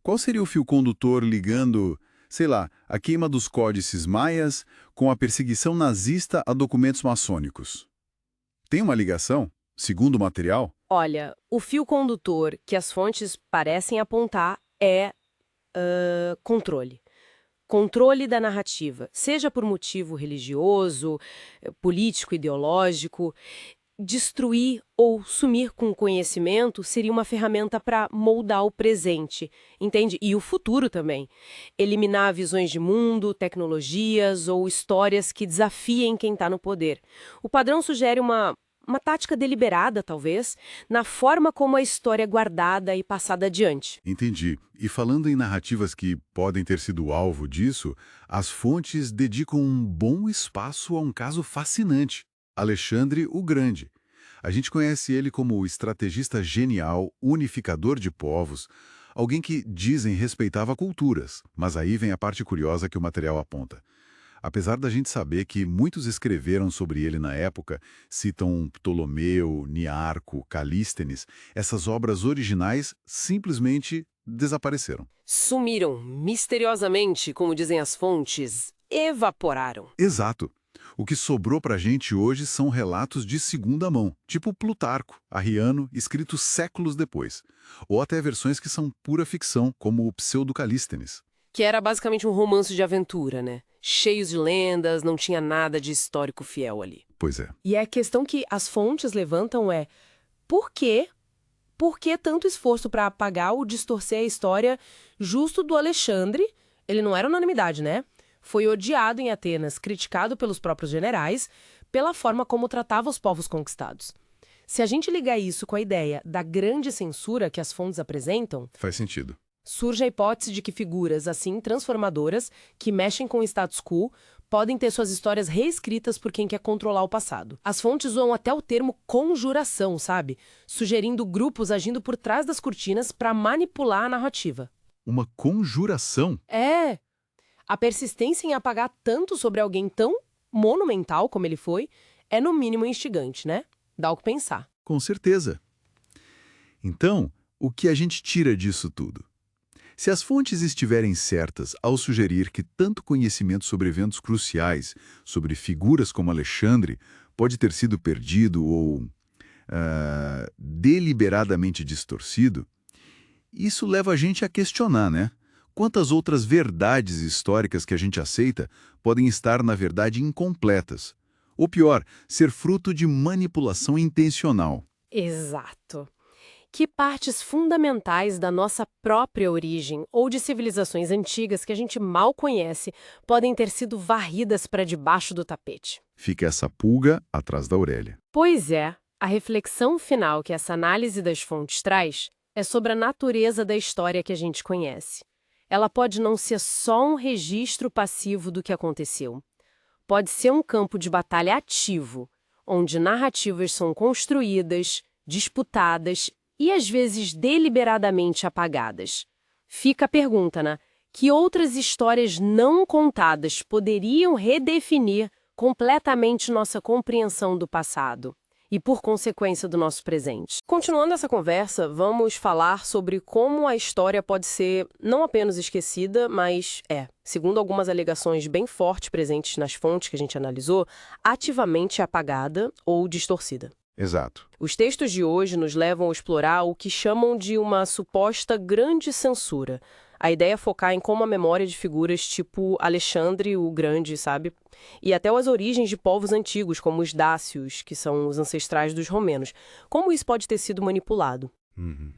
Speaker 2: Qual seria o fio condutor ligando, sei lá, a queima dos códices maias com a perseguição nazista a documentos maçônicos? Tem uma ligação, segundo o material?
Speaker 1: Olha, o fio condutor que as fontes parecem apontar é controle. Controle da narrativa, seja por motivo religioso, político, ideológico. Destruir ou sumir com o conhecimento seria uma ferramenta para moldar o presente, entende? E o futuro também. Eliminar visões de mundo, tecnologias ou histórias que desafiem quem está no poder. O padrão sugere uma tática deliberada, talvez, na forma como a história é guardada e passada adiante.
Speaker 2: Entendi. E falando em narrativas que podem ter sido alvo disso, as fontes dedicam um bom espaço a um caso fascinante: Alexandre o Grande. A gente conhece ele como o estrategista genial, unificador de povos, alguém que dizem respeitava culturas, mas aí vem a parte curiosa que o material aponta. Apesar da gente saber que muitos escreveram sobre ele na época, citam Ptolomeu, Niarco, Calístenes, essas obras originais simplesmente desapareceram.
Speaker 1: Sumiram misteriosamente, como dizem as fontes, evaporaram.
Speaker 2: Exato. O que sobrou pra gente hoje são relatos de segunda mão, tipo Plutarco, Arriano, escritos séculos depois. Ou até versões que são pura ficção, como o Pseudo-Calístenes.
Speaker 1: Que era basicamente um romance de aventura, né? Cheios de lendas, não tinha nada de histórico fiel ali.
Speaker 2: Pois é.
Speaker 1: E a questão que as fontes levantam é: por quê? Por que tanto esforço para apagar ou distorcer a história justo do Alexandre? Ele não era unanimidade, né? Foi odiado em Atenas, criticado pelos próprios generais, pela forma como tratava os povos conquistados. Se a gente ligar isso com a ideia da grande censura que as fontes apresentam,
Speaker 2: Faz sentido.
Speaker 1: surge a hipótese de que figuras, assim, transformadoras, que mexem com o status quo, podem ter suas histórias reescritas por quem quer controlar o passado. As fontes usam até o termo conjuração, sabe? Sugerindo grupos agindo por trás das cortinas para manipular a narrativa.
Speaker 2: Uma conjuração?
Speaker 1: É! A persistência em apagar tanto sobre alguém tão monumental como ele foi é no mínimo instigante, né? Dá o que pensar.
Speaker 2: Com certeza. Então, o que a gente tira disso tudo? Se as fontes estiverem certas ao sugerir que tanto conhecimento sobre eventos cruciais, sobre figuras como Alexandre, pode ter sido perdido ou deliberadamente distorcido, isso leva a gente a questionar, né? Quantas outras verdades históricas que a gente aceita podem estar, na verdade, incompletas? Ou pior, ser fruto de manipulação intencional.
Speaker 1: Exato. Que partes fundamentais da nossa própria origem ou de civilizações antigas que a gente mal conhece podem ter sido varridas para debaixo do tapete?
Speaker 2: Fica essa pulga atrás da orelha.
Speaker 1: Pois é, a reflexão final que essa análise das fontes traz é sobre a natureza da história que a gente conhece. Ela pode não ser só um registro passivo do que aconteceu. Pode ser um campo de batalha ativo, onde narrativas são construídas, disputadas e às vezes deliberadamente apagadas. Fica a pergunta, né? Que outras histórias não contadas poderiam redefinir completamente nossa compreensão do passado e, por consequência, do nosso presente? Continuando essa conversa, vamos falar sobre como a história pode ser não apenas esquecida, mas segundo algumas alegações bem fortes presentes nas fontes que a gente analisou, ativamente apagada ou distorcida.
Speaker 2: Exato.
Speaker 1: Os textos de hoje nos levam a explorar o que chamam de uma suposta grande censura. A ideia é focar em como a memória de figuras tipo Alexandre o Grande, sabe? E até as origens de povos antigos, como os dácios, que são os ancestrais dos romanos. Como isso pode ter sido manipulado?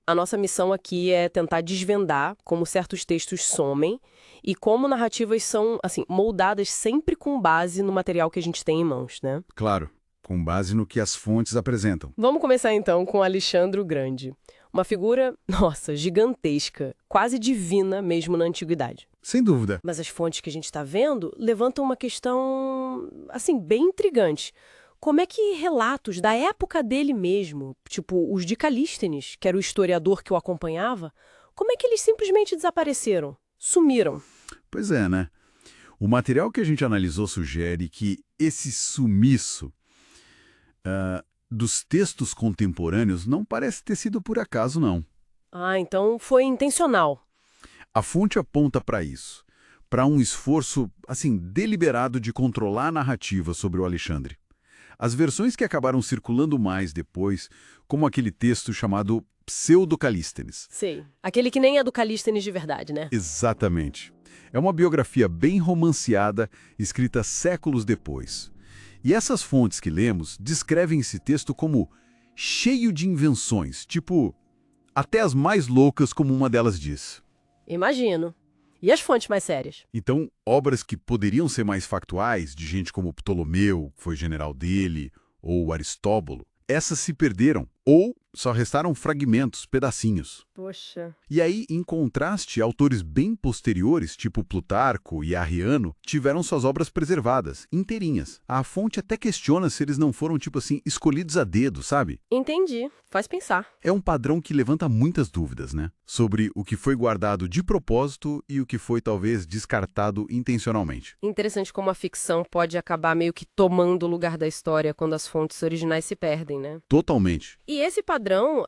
Speaker 1: A nossa missão aqui é tentar desvendar como certos textos somem e como narrativas são, assim, moldadas sempre com base no material que a gente tem em mãos, né?
Speaker 2: Claro, com base no que as fontes apresentam.
Speaker 1: Vamos começar então com Alexandre o Grande. Uma figura, nossa, gigantesca, quase divina mesmo na antiguidade.
Speaker 2: Sem dúvida.
Speaker 1: Mas as fontes que a gente está vendo levantam uma questão, assim, bem intrigante. Como é que relatos da época dele mesmo, tipo os de Calístenes, que era o historiador que o acompanhava, como é que eles simplesmente desapareceram, sumiram?
Speaker 2: Pois é, né? O material que a gente analisou sugere que esse sumiço dos textos contemporâneos não parece ter sido por acaso, não.
Speaker 1: Ah, então foi intencional.
Speaker 2: A fonte aponta para isso, para um esforço, assim, deliberado de controlar a narrativa sobre o Alexandre. As versões que acabaram circulando mais depois, como aquele texto chamado Pseudo-Calístenes.
Speaker 1: Sei. Aquele que nem é do Calístenes de verdade, né?
Speaker 2: Exatamente. É uma biografia bem romanceada, escrita séculos depois. E essas fontes que lemos descrevem esse texto como cheio de invenções, tipo, até as mais loucas, como uma delas diz.
Speaker 1: Imagino. E as fontes mais sérias?
Speaker 2: Então, obras que poderiam ser mais factuais, de gente como Ptolomeu, que foi general dele, ou Aristóbulo, essas se perderam, ou só restaram fragmentos, pedacinhos.
Speaker 1: Poxa.
Speaker 2: E aí, em contraste, autores bem posteriores, tipo Plutarco e Arriano, tiveram suas obras preservadas, inteirinhas. A fonte até questiona se eles não foram, tipo assim, escolhidos a dedo, sabe?
Speaker 1: Entendi. Faz pensar.
Speaker 2: É um padrão que levanta muitas dúvidas, né? Sobre o que foi guardado de propósito e o que foi, talvez, descartado intencionalmente.
Speaker 1: Interessante como a ficção pode acabar meio que tomando o lugar da história quando as fontes originais se perdem, né?
Speaker 2: Totalmente.
Speaker 1: E esse padrão,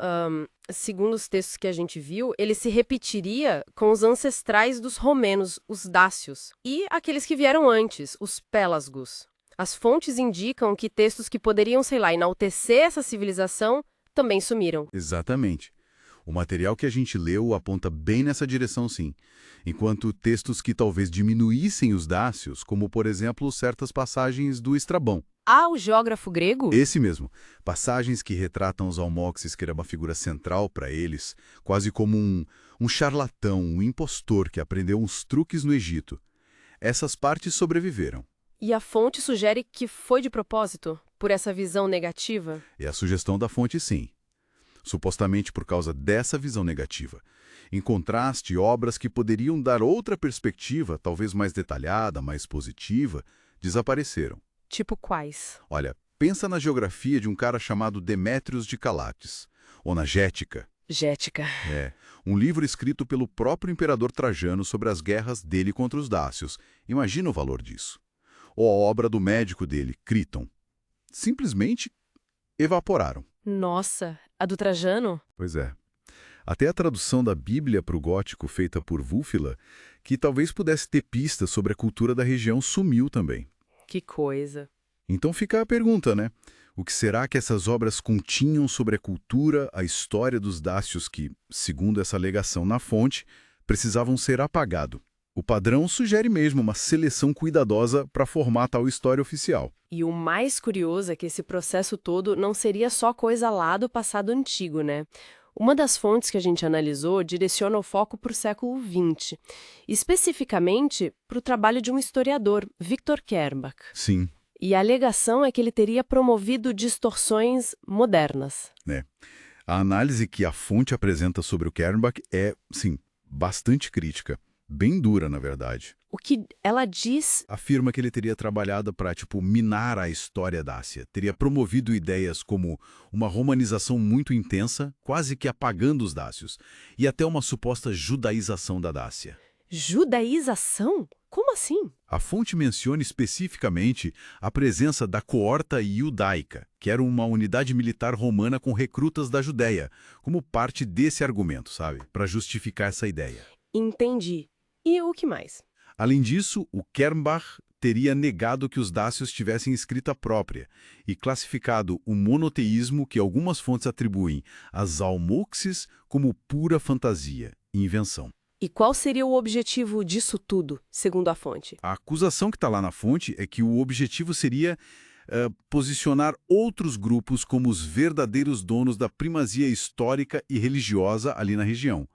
Speaker 1: segundo os textos que a gente viu, ele se repetiria com os ancestrais dos romenos, os dácios, e aqueles que vieram antes, os pélasgos. As fontes indicam que textos que poderiam, sei lá, enaltecer essa civilização também sumiram.
Speaker 2: Exatamente. O material que a gente leu aponta bem nessa direção, sim. Enquanto textos que talvez diminuíssem os dácios, como, por exemplo, certas passagens do Estrabão.
Speaker 1: Ah, o geógrafo grego?
Speaker 2: Esse mesmo. Passagens que retratam os almoxes, que era uma figura central para eles, quase como um charlatão, um impostor que aprendeu uns truques no Egito. Essas partes sobreviveram.
Speaker 1: E a fonte sugere que foi de propósito, por essa visão negativa?
Speaker 2: É a sugestão da fonte, sim. Supostamente por causa dessa visão negativa. Em contraste, obras que poderiam dar outra perspectiva, talvez mais detalhada, mais positiva, desapareceram.
Speaker 1: Tipo quais?
Speaker 2: Olha, pensa na geografia de um cara chamado Demétrios de Calates, ou na Gética.
Speaker 1: Gética.
Speaker 2: Um livro escrito pelo próprio imperador Trajano sobre as guerras dele contra os dácios. Imagina o valor disso. Ou a obra do médico dele, Criton. Simplesmente evaporaram.
Speaker 1: Nossa, a do Trajano?
Speaker 2: Pois é. Até a tradução da Bíblia para o gótico feita por Wulfila, que talvez pudesse ter pistas sobre a cultura da região, sumiu também.
Speaker 1: Que coisa.
Speaker 2: Então fica a pergunta, né? O que será que essas obras continham sobre a cultura, a história dos dácios que, segundo essa alegação na fonte, precisavam ser apagados? O padrão sugere mesmo uma seleção cuidadosa para formar tal história oficial.
Speaker 1: E o mais curioso é que esse processo todo não seria só coisa lá do passado antigo, né? Uma das fontes que a gente analisou direciona o foco para o século XX, especificamente para o trabalho de um historiador, Victor Kernbach.
Speaker 2: Sim.
Speaker 1: E a alegação é que ele teria promovido distorções modernas.
Speaker 2: A análise que a fonte apresenta sobre o Kernbach é, sim, bastante crítica. Bem dura, na verdade.
Speaker 1: O que ela diz...
Speaker 2: Afirma que ele teria trabalhado para, minar a história dácia. Teria promovido ideias como uma romanização muito intensa, quase que apagando os dácios, e até uma suposta judaização da Dácia.
Speaker 1: Judaização? Como assim?
Speaker 2: A fonte menciona especificamente a presença da coorta iudaica, que era uma unidade militar romana com recrutas da Judéia, como parte desse argumento, sabe? Para justificar essa ideia.
Speaker 1: Entendi. E o que mais?
Speaker 2: Além disso, o Kernbach teria negado que os dácios tivessem escrita própria e classificado o monoteísmo que algumas fontes atribuem às almoxes como pura fantasia e invenção.
Speaker 1: E qual seria o objetivo disso tudo, segundo a fonte?
Speaker 2: A acusação que está lá na fonte é que o objetivo seria posicionar outros grupos como os verdadeiros donos da primazia histórica e religiosa ali na região,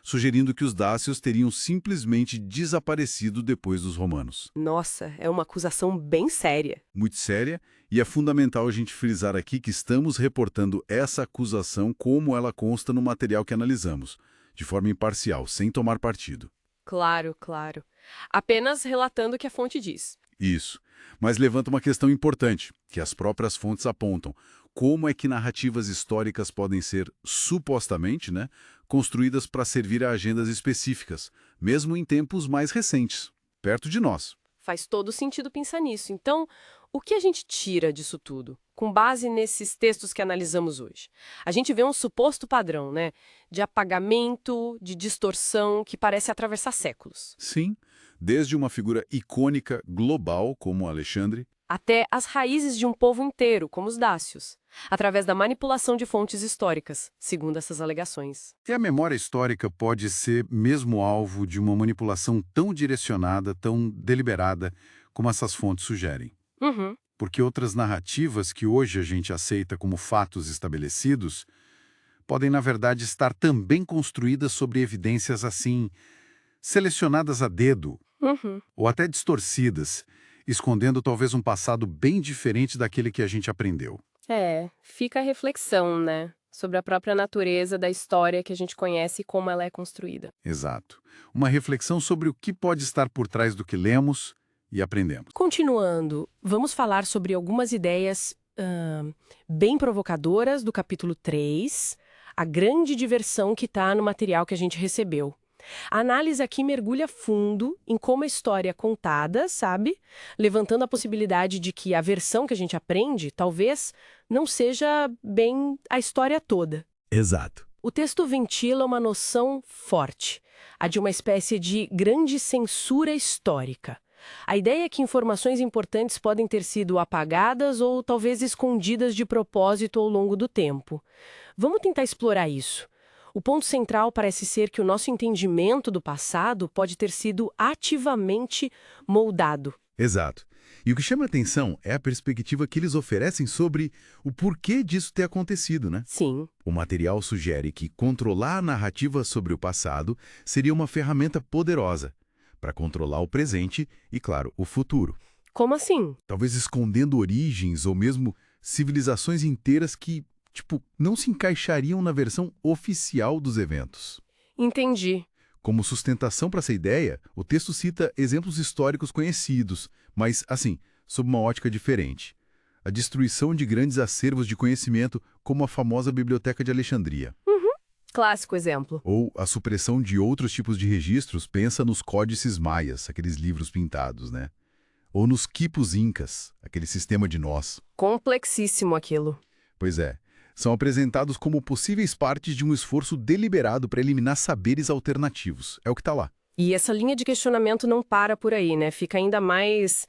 Speaker 2: sugerindo que os dácios teriam simplesmente desaparecido depois dos romanos.
Speaker 1: Nossa, é uma acusação bem séria.
Speaker 2: Muito séria, e é fundamental a gente frisar aqui que estamos reportando essa acusação como ela consta no material que analisamos, de forma imparcial, sem tomar partido.
Speaker 1: Claro, claro. Apenas relatando o que a fonte diz.
Speaker 2: Isso. Mas levanta uma questão importante, que as próprias fontes apontam. Como é que narrativas históricas podem ser, supostamente, construídas para servir a agendas específicas, mesmo em tempos mais recentes, perto de nós?
Speaker 1: Faz todo sentido pensar nisso. Então, o que a gente tira disso tudo, com base nesses textos que analisamos hoje? A gente vê um suposto padrão, de apagamento, de distorção, que parece atravessar séculos.
Speaker 2: Sim, desde uma figura icônica global como Alexandre,
Speaker 1: até as raízes de um povo inteiro, como os dácios, através da manipulação de fontes históricas, segundo essas alegações.
Speaker 3: E a memória histórica pode ser mesmo alvo de uma manipulação tão direcionada, tão deliberada, como essas fontes sugerem.
Speaker 1: Uhum.
Speaker 3: Porque outras narrativas que hoje a gente aceita como fatos estabelecidos podem, na verdade, estar também construídas sobre evidências assim, selecionadas a dedo,
Speaker 1: Uhum.
Speaker 3: ou até distorcidas, escondendo talvez um passado bem diferente daquele que a gente aprendeu.
Speaker 1: Fica a reflexão, né? Sobre a própria natureza da história que a gente conhece e como ela é construída.
Speaker 3: Exato. Uma reflexão sobre o que pode estar por trás do que lemos e aprendemos.
Speaker 1: Continuando, vamos falar sobre algumas ideias bem provocadoras do capítulo 3, a grande diversão que está no material que a gente recebeu. A análise aqui mergulha fundo em como a história é contada, sabe? Levantando a possibilidade de que a versão que a gente aprende talvez não seja bem a história toda.
Speaker 3: Exato.
Speaker 1: O texto ventila uma noção forte, a de uma espécie de grande censura histórica. A ideia é que informações importantes podem ter sido apagadas ou talvez escondidas de propósito ao longo do tempo. Vamos tentar explorar isso. O ponto central parece ser que o nosso entendimento do passado pode ter sido ativamente moldado.
Speaker 2: Exato. E o que chama a atenção é a perspectiva que eles oferecem sobre o porquê disso ter acontecido, né?
Speaker 1: Sim.
Speaker 2: O material sugere que controlar a narrativa sobre o passado seria uma ferramenta poderosa para controlar o presente e, claro, o futuro.
Speaker 1: Como assim?
Speaker 2: Talvez escondendo origens ou mesmo civilizações inteiras que, não se encaixariam na versão oficial dos eventos.
Speaker 1: Entendi.
Speaker 2: Como sustentação para essa ideia, o texto cita exemplos históricos conhecidos, mas, assim, sob uma ótica diferente. A destruição de grandes acervos de conhecimento, como a famosa Biblioteca de Alexandria.
Speaker 1: Clássico exemplo.
Speaker 2: Ou a supressão de outros tipos de registros, pensa nos códices maias, aqueles livros pintados, né? Ou nos quipos incas, aquele sistema de nós.
Speaker 1: Complexíssimo aquilo.
Speaker 2: Pois é, são apresentados como possíveis partes de um esforço deliberado para eliminar saberes alternativos. É o que está lá.
Speaker 1: E essa linha de questionamento não para por aí, né? Fica ainda mais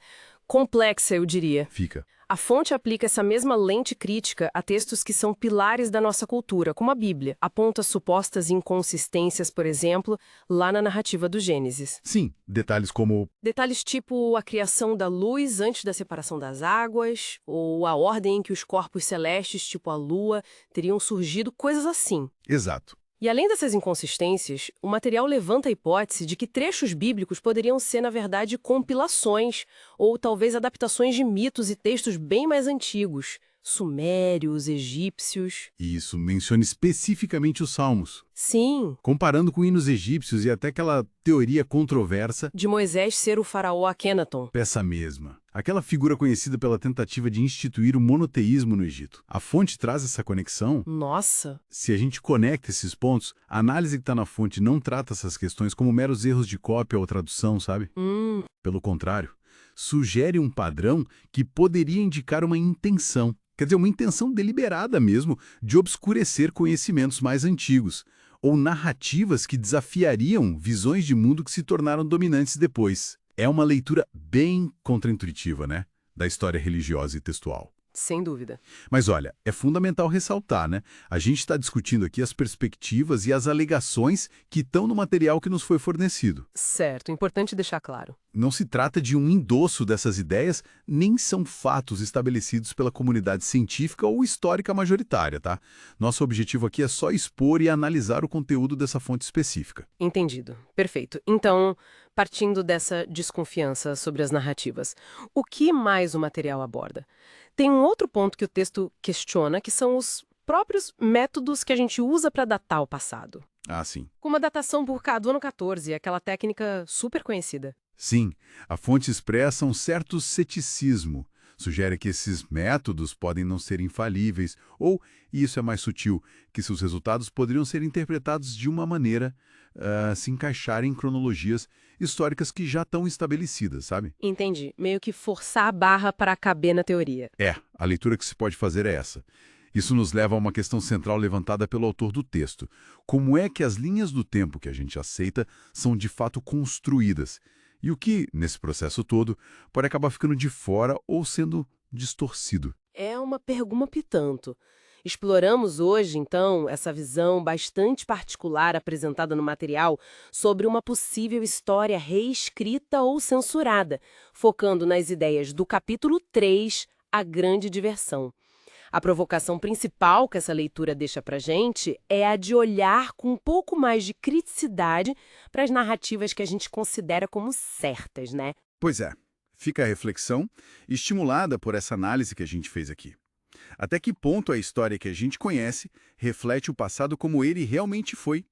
Speaker 1: complexa, eu diria.
Speaker 2: Fica.
Speaker 1: A fonte aplica essa mesma lente crítica a textos que são pilares da nossa cultura, como a Bíblia. Aponta supostas inconsistências, por exemplo, lá na narrativa do Gênesis.
Speaker 2: Sim, detalhes como...
Speaker 1: Detalhes tipo a criação da luz antes da separação das águas, ou a ordem em que os corpos celestes, tipo a lua, teriam surgido, coisas assim.
Speaker 2: Exato.
Speaker 1: E além dessas inconsistências, o material levanta a hipótese de que trechos bíblicos poderiam ser, na verdade, compilações, ou talvez adaptações de mitos e textos bem mais antigos, sumérios, egípcios.
Speaker 2: E isso menciona especificamente os Salmos.
Speaker 1: Sim,
Speaker 2: Comparando com hinos egípcios e até aquela teoria controversa,
Speaker 1: de Moisés ser o faraó Akhenaton.
Speaker 2: peça mesma. Aquela figura conhecida pela tentativa de instituir o monoteísmo no Egito. A fonte traz essa conexão.
Speaker 1: Nossa,
Speaker 2: Se a gente conecta esses pontos, a análise que está na fonte não trata essas questões como meros erros de cópia ou tradução, sabe? Pelo contrário, sugere um padrão que poderia indicar uma intenção. Quer dizer, uma intenção deliberada mesmo de obscurecer conhecimentos mais antigos, ou narrativas que desafiariam visões de mundo que se tornaram dominantes depois. É uma leitura bem contraintuitiva, né? Da história religiosa e textual.
Speaker 1: sem dúvida.
Speaker 2: Mas olha, é fundamental ressaltar, né? A gente está discutindo aqui as perspectivas e as alegações que estão no material que nos foi fornecido.
Speaker 1: Certo, importante deixar claro.
Speaker 2: Não se trata de um endosso dessas ideias, nem são fatos estabelecidos pela comunidade científica ou histórica majoritária, tá? Nosso objetivo aqui é só expor e analisar o conteúdo dessa fonte específica.
Speaker 1: Entendido. Perfeito. Então, partindo dessa desconfiança sobre as narrativas, o que mais o material aborda? Tem um outro ponto que o texto questiona, que são os próprios métodos que a gente usa para datar o passado.
Speaker 2: Ah, sim.
Speaker 1: Como a datação por do ano 14, aquela técnica super conhecida.
Speaker 2: Sim, a fonte expressa um certo ceticismo. Sugere que esses métodos podem não ser infalíveis, ou, e isso é mais sutil, que seus resultados poderiam ser interpretados de uma maneira, se encaixarem em cronologias históricas que já estão estabelecidas, sabe?
Speaker 1: Entendi. Meio que forçar a barra para caber na teoria.
Speaker 2: A leitura que se pode fazer é essa. Isso nos leva a uma questão central levantada pelo autor do texto. Como é que as linhas do tempo que a gente aceita são de fato construídas? E o que, nesse processo todo, pode acabar ficando de fora ou sendo distorcido.
Speaker 1: É uma pergunta e tanto. Exploramos hoje, então, essa visão bastante particular apresentada no material sobre uma possível história reescrita ou censurada, focando nas ideias do capítulo 3, A Grande Diversão. A provocação principal que essa leitura deixa pra gente é a de olhar com um pouco mais de criticidade para as narrativas que a gente considera como certas, né?
Speaker 2: Pois é, fica a reflexão, estimulada por essa análise que a gente fez aqui. Até que ponto a história que a gente conhece reflete o passado como ele realmente foi?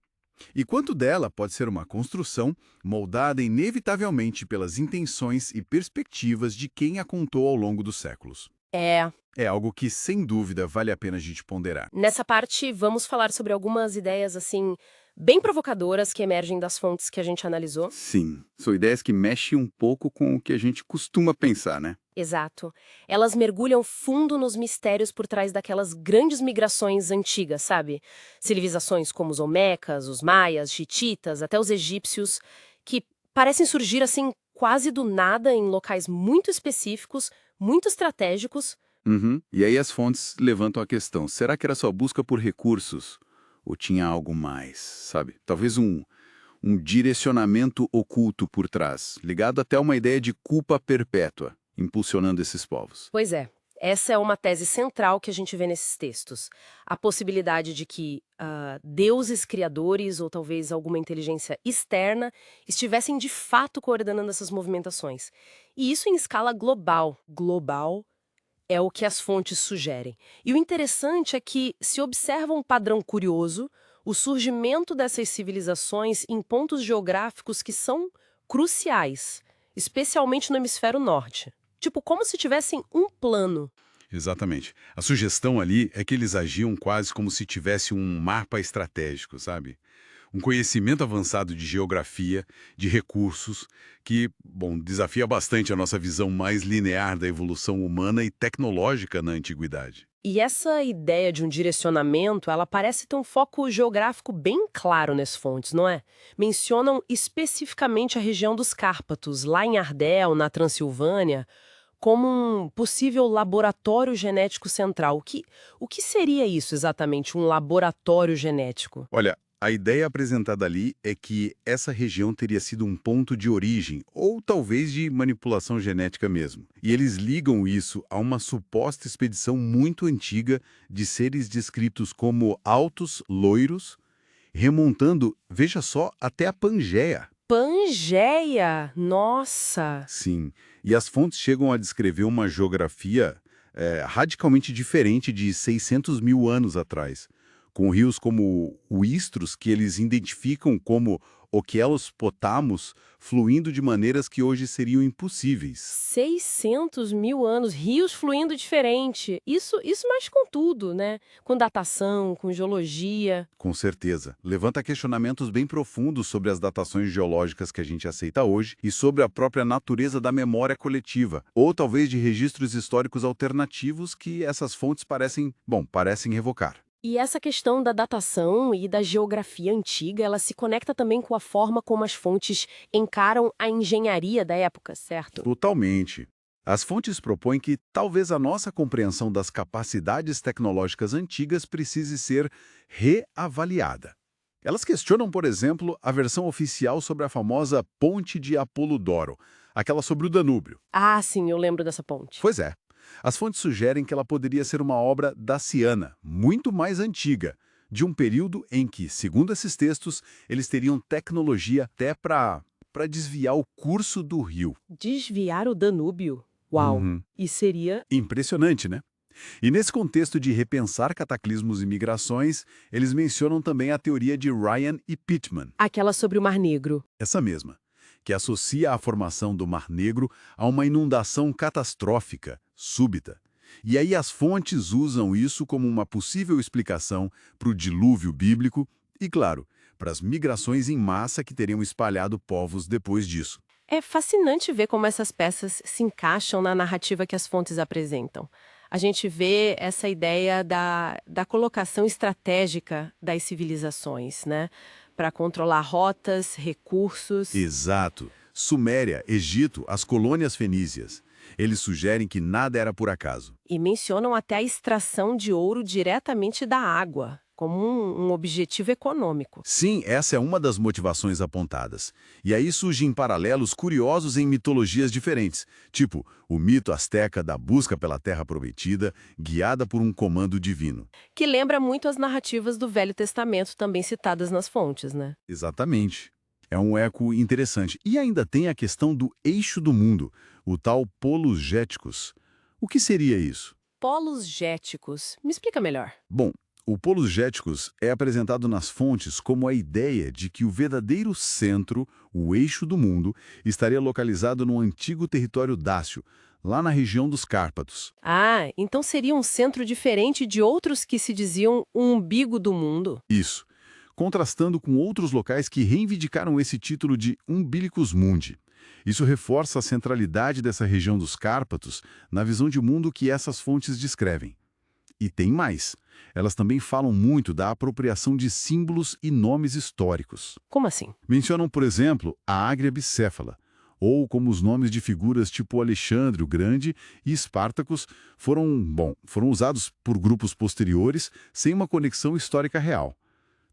Speaker 2: E quanto dela pode ser uma construção moldada inevitavelmente pelas intenções e perspectivas de quem a contou ao longo dos séculos?
Speaker 1: É.
Speaker 2: É algo que, sem dúvida, vale a pena a gente ponderar.
Speaker 1: Nessa parte, vamos falar sobre algumas ideias, assim, bem provocadoras que emergem das fontes que a gente analisou.
Speaker 3: Sim, são ideias que mexem um pouco com o que a gente costuma pensar, né?
Speaker 1: Exato. Elas mergulham fundo nos mistérios por trás daquelas grandes migrações antigas, sabe? Civilizações como os Olmecas, os Maias, Hititas, até os egípcios, que parecem surgir, assim, quase do nada em locais muito específicos, muito estratégicos.
Speaker 3: Uhum. E aí as fontes levantam a questão, será que era só busca por recursos? Ou tinha algo mais, sabe? Talvez um direcionamento oculto por trás, ligado até a uma ideia de culpa perpétua, impulsionando esses povos.
Speaker 1: Pois é, essa é uma tese central que a gente vê nesses textos. A possibilidade de que deuses criadores ou talvez alguma inteligência externa estivessem de fato coordenando essas movimentações. E isso em escala global. Global é o que as fontes sugerem. E o interessante é que se observa um padrão curioso, o surgimento dessas civilizações em pontos geográficos que são cruciais, especialmente no hemisfério norte. Tipo, como se tivessem um plano.
Speaker 2: Exatamente. A sugestão ali é que eles agiam quase como se tivesse um mapa estratégico, sabe? Um conhecimento avançado de geografia, de recursos, que, bom, desafia bastante a nossa visão mais linear da evolução humana e tecnológica na antiguidade.
Speaker 1: E essa ideia de um direcionamento, ela parece ter um foco geográfico bem claro nas fontes, não é? Mencionam especificamente a região dos Cárpatos, lá em Ardel, na Transilvânia, como um possível laboratório genético central. O que seria isso exatamente, um laboratório genético?
Speaker 2: Olha, a ideia apresentada ali é que essa região teria sido um ponto de origem, ou talvez de manipulação genética mesmo. E eles ligam isso a uma suposta expedição muito antiga de seres descritos como altos, loiros, remontando, veja só, até a Pangeia.
Speaker 1: Pangeia! Nossa!
Speaker 2: Sim, e as fontes chegam a descrever uma geografia radicalmente diferente de 600 mil anos atrás, com rios como o Istros, que eles identificam como Okeanos Potamos, fluindo de maneiras que hoje seriam impossíveis.
Speaker 1: 600 mil anos, rios fluindo diferente. Isso mexe com tudo, né? Com datação, com geologia.
Speaker 2: Com certeza. Levanta questionamentos bem profundos sobre as datações geológicas que a gente aceita hoje e sobre a própria natureza da memória coletiva, ou talvez de registros históricos alternativos que essas fontes parecem revocar.
Speaker 1: E essa questão da datação e da geografia antiga, ela se conecta também com a forma como as fontes encaram a engenharia da época, certo?
Speaker 2: Totalmente. As fontes propõem que talvez a nossa compreensão das capacidades tecnológicas antigas precise ser reavaliada. Elas questionam, por exemplo, a versão oficial sobre a famosa Ponte de Apolodoro, aquela sobre o Danúbio.
Speaker 1: Ah, sim, eu lembro dessa ponte.
Speaker 2: Pois é. As fontes sugerem que ela poderia ser uma obra daciana, muito mais antiga, de um período em que, segundo esses textos, eles teriam tecnologia até para desviar o curso do rio.
Speaker 1: Desviar o Danúbio. Uau!
Speaker 2: Uhum.
Speaker 1: E seria...
Speaker 2: Impressionante, né? E nesse contexto de repensar cataclismos e migrações, eles mencionam também a teoria de Ryan e Pittman,
Speaker 1: aquela sobre o Mar Negro.
Speaker 2: essa mesma, que associa a formação do Mar Negro a uma inundação catastrófica, súbita. E aí as fontes usam isso como uma possível explicação para o dilúvio bíblico e, claro, para as migrações em massa que teriam espalhado povos depois disso.
Speaker 1: É fascinante ver como essas peças se encaixam na narrativa que as fontes apresentam. A gente vê essa ideia da colocação estratégica das civilizações, né? Para controlar rotas, recursos.
Speaker 2: Exato. Suméria, Egito, as colônias fenícias. Eles sugerem que nada era por acaso.
Speaker 1: E mencionam até a extração de ouro diretamente da água, como um objetivo econômico.
Speaker 2: Sim, essa é uma das motivações apontadas. E aí surgem paralelos curiosos em mitologias diferentes, tipo o mito asteca da busca pela Terra Prometida, guiada por um comando divino.
Speaker 1: Que lembra muito as narrativas do Velho Testamento, também citadas nas fontes, né?
Speaker 2: Exatamente. É um eco interessante. E ainda tem a questão do eixo do mundo, o tal polos géticos. O que seria isso?
Speaker 1: Polos géticos. Me explica melhor.
Speaker 2: Bom, o polos géticos é apresentado nas fontes como a ideia de que o verdadeiro centro, o eixo do mundo, estaria localizado no antigo território dácio, lá na região dos Cárpatos.
Speaker 1: Ah, então seria um centro diferente de outros que se diziam o umbigo do mundo.
Speaker 2: Isso, contrastando com outros locais que reivindicaram esse título de Umbilicus Mundi. Isso reforça a centralidade dessa região dos Cárpatos na visão de mundo que essas fontes descrevem. E tem mais. Elas também falam muito da apropriação de símbolos e nomes históricos.
Speaker 1: Como assim?
Speaker 2: Mencionam, por exemplo, a Ágria Bicéfala, ou como os nomes de figuras tipo Alexandre o Grande e Espartacus foram usados por grupos posteriores sem uma conexão histórica real.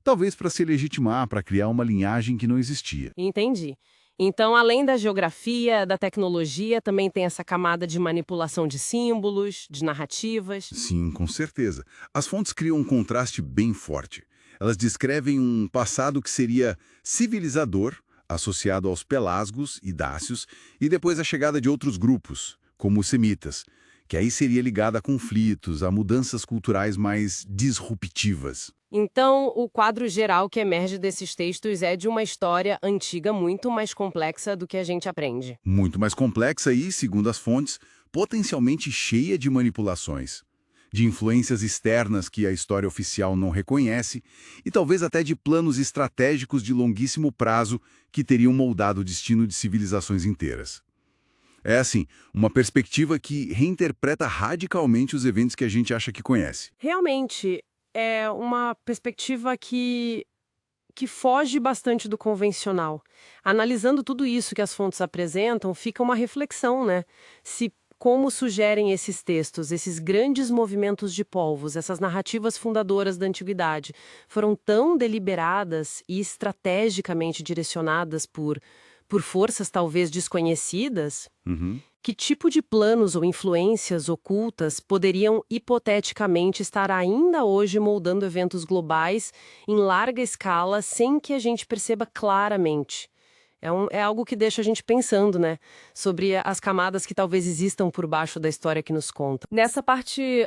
Speaker 2: Talvez para se legitimar, para criar uma linhagem que não existia.
Speaker 1: Entendi. Então, além da geografia, da tecnologia, também tem essa camada de manipulação de símbolos, de narrativas.
Speaker 2: Sim, com certeza. As fontes criam um contraste bem forte. Elas descrevem um passado que seria civilizador, associado aos pelasgos e dácios, e depois a chegada de outros grupos, como os semitas, que aí seria ligada a conflitos, a mudanças culturais mais disruptivas.
Speaker 1: Então, o quadro geral que emerge desses textos é de uma história antiga muito mais complexa do que a gente aprende.
Speaker 2: Muito mais complexa e, segundo as fontes, potencialmente cheia de manipulações, de influências externas que a história oficial não reconhece e talvez até de planos estratégicos de longuíssimo prazo que teriam moldado o destino de civilizações inteiras. É assim, uma perspectiva que reinterpreta radicalmente os eventos que a gente acha que conhece.
Speaker 1: Realmente, é uma perspectiva que foge bastante do convencional. Analisando tudo isso que as fontes apresentam, fica uma reflexão, né? Se como sugerem esses textos, esses grandes movimentos de povos, essas narrativas fundadoras da antiguidade, foram tão deliberadas e estrategicamente direcionadas por forças talvez desconhecidas, que tipo de planos ou influências ocultas poderiam hipoteticamente estar ainda hoje moldando eventos globais em larga escala sem que a gente perceba claramente? É algo que deixa a gente pensando, né? Sobre as camadas que talvez existam por baixo da história que nos conta. Nessa parte,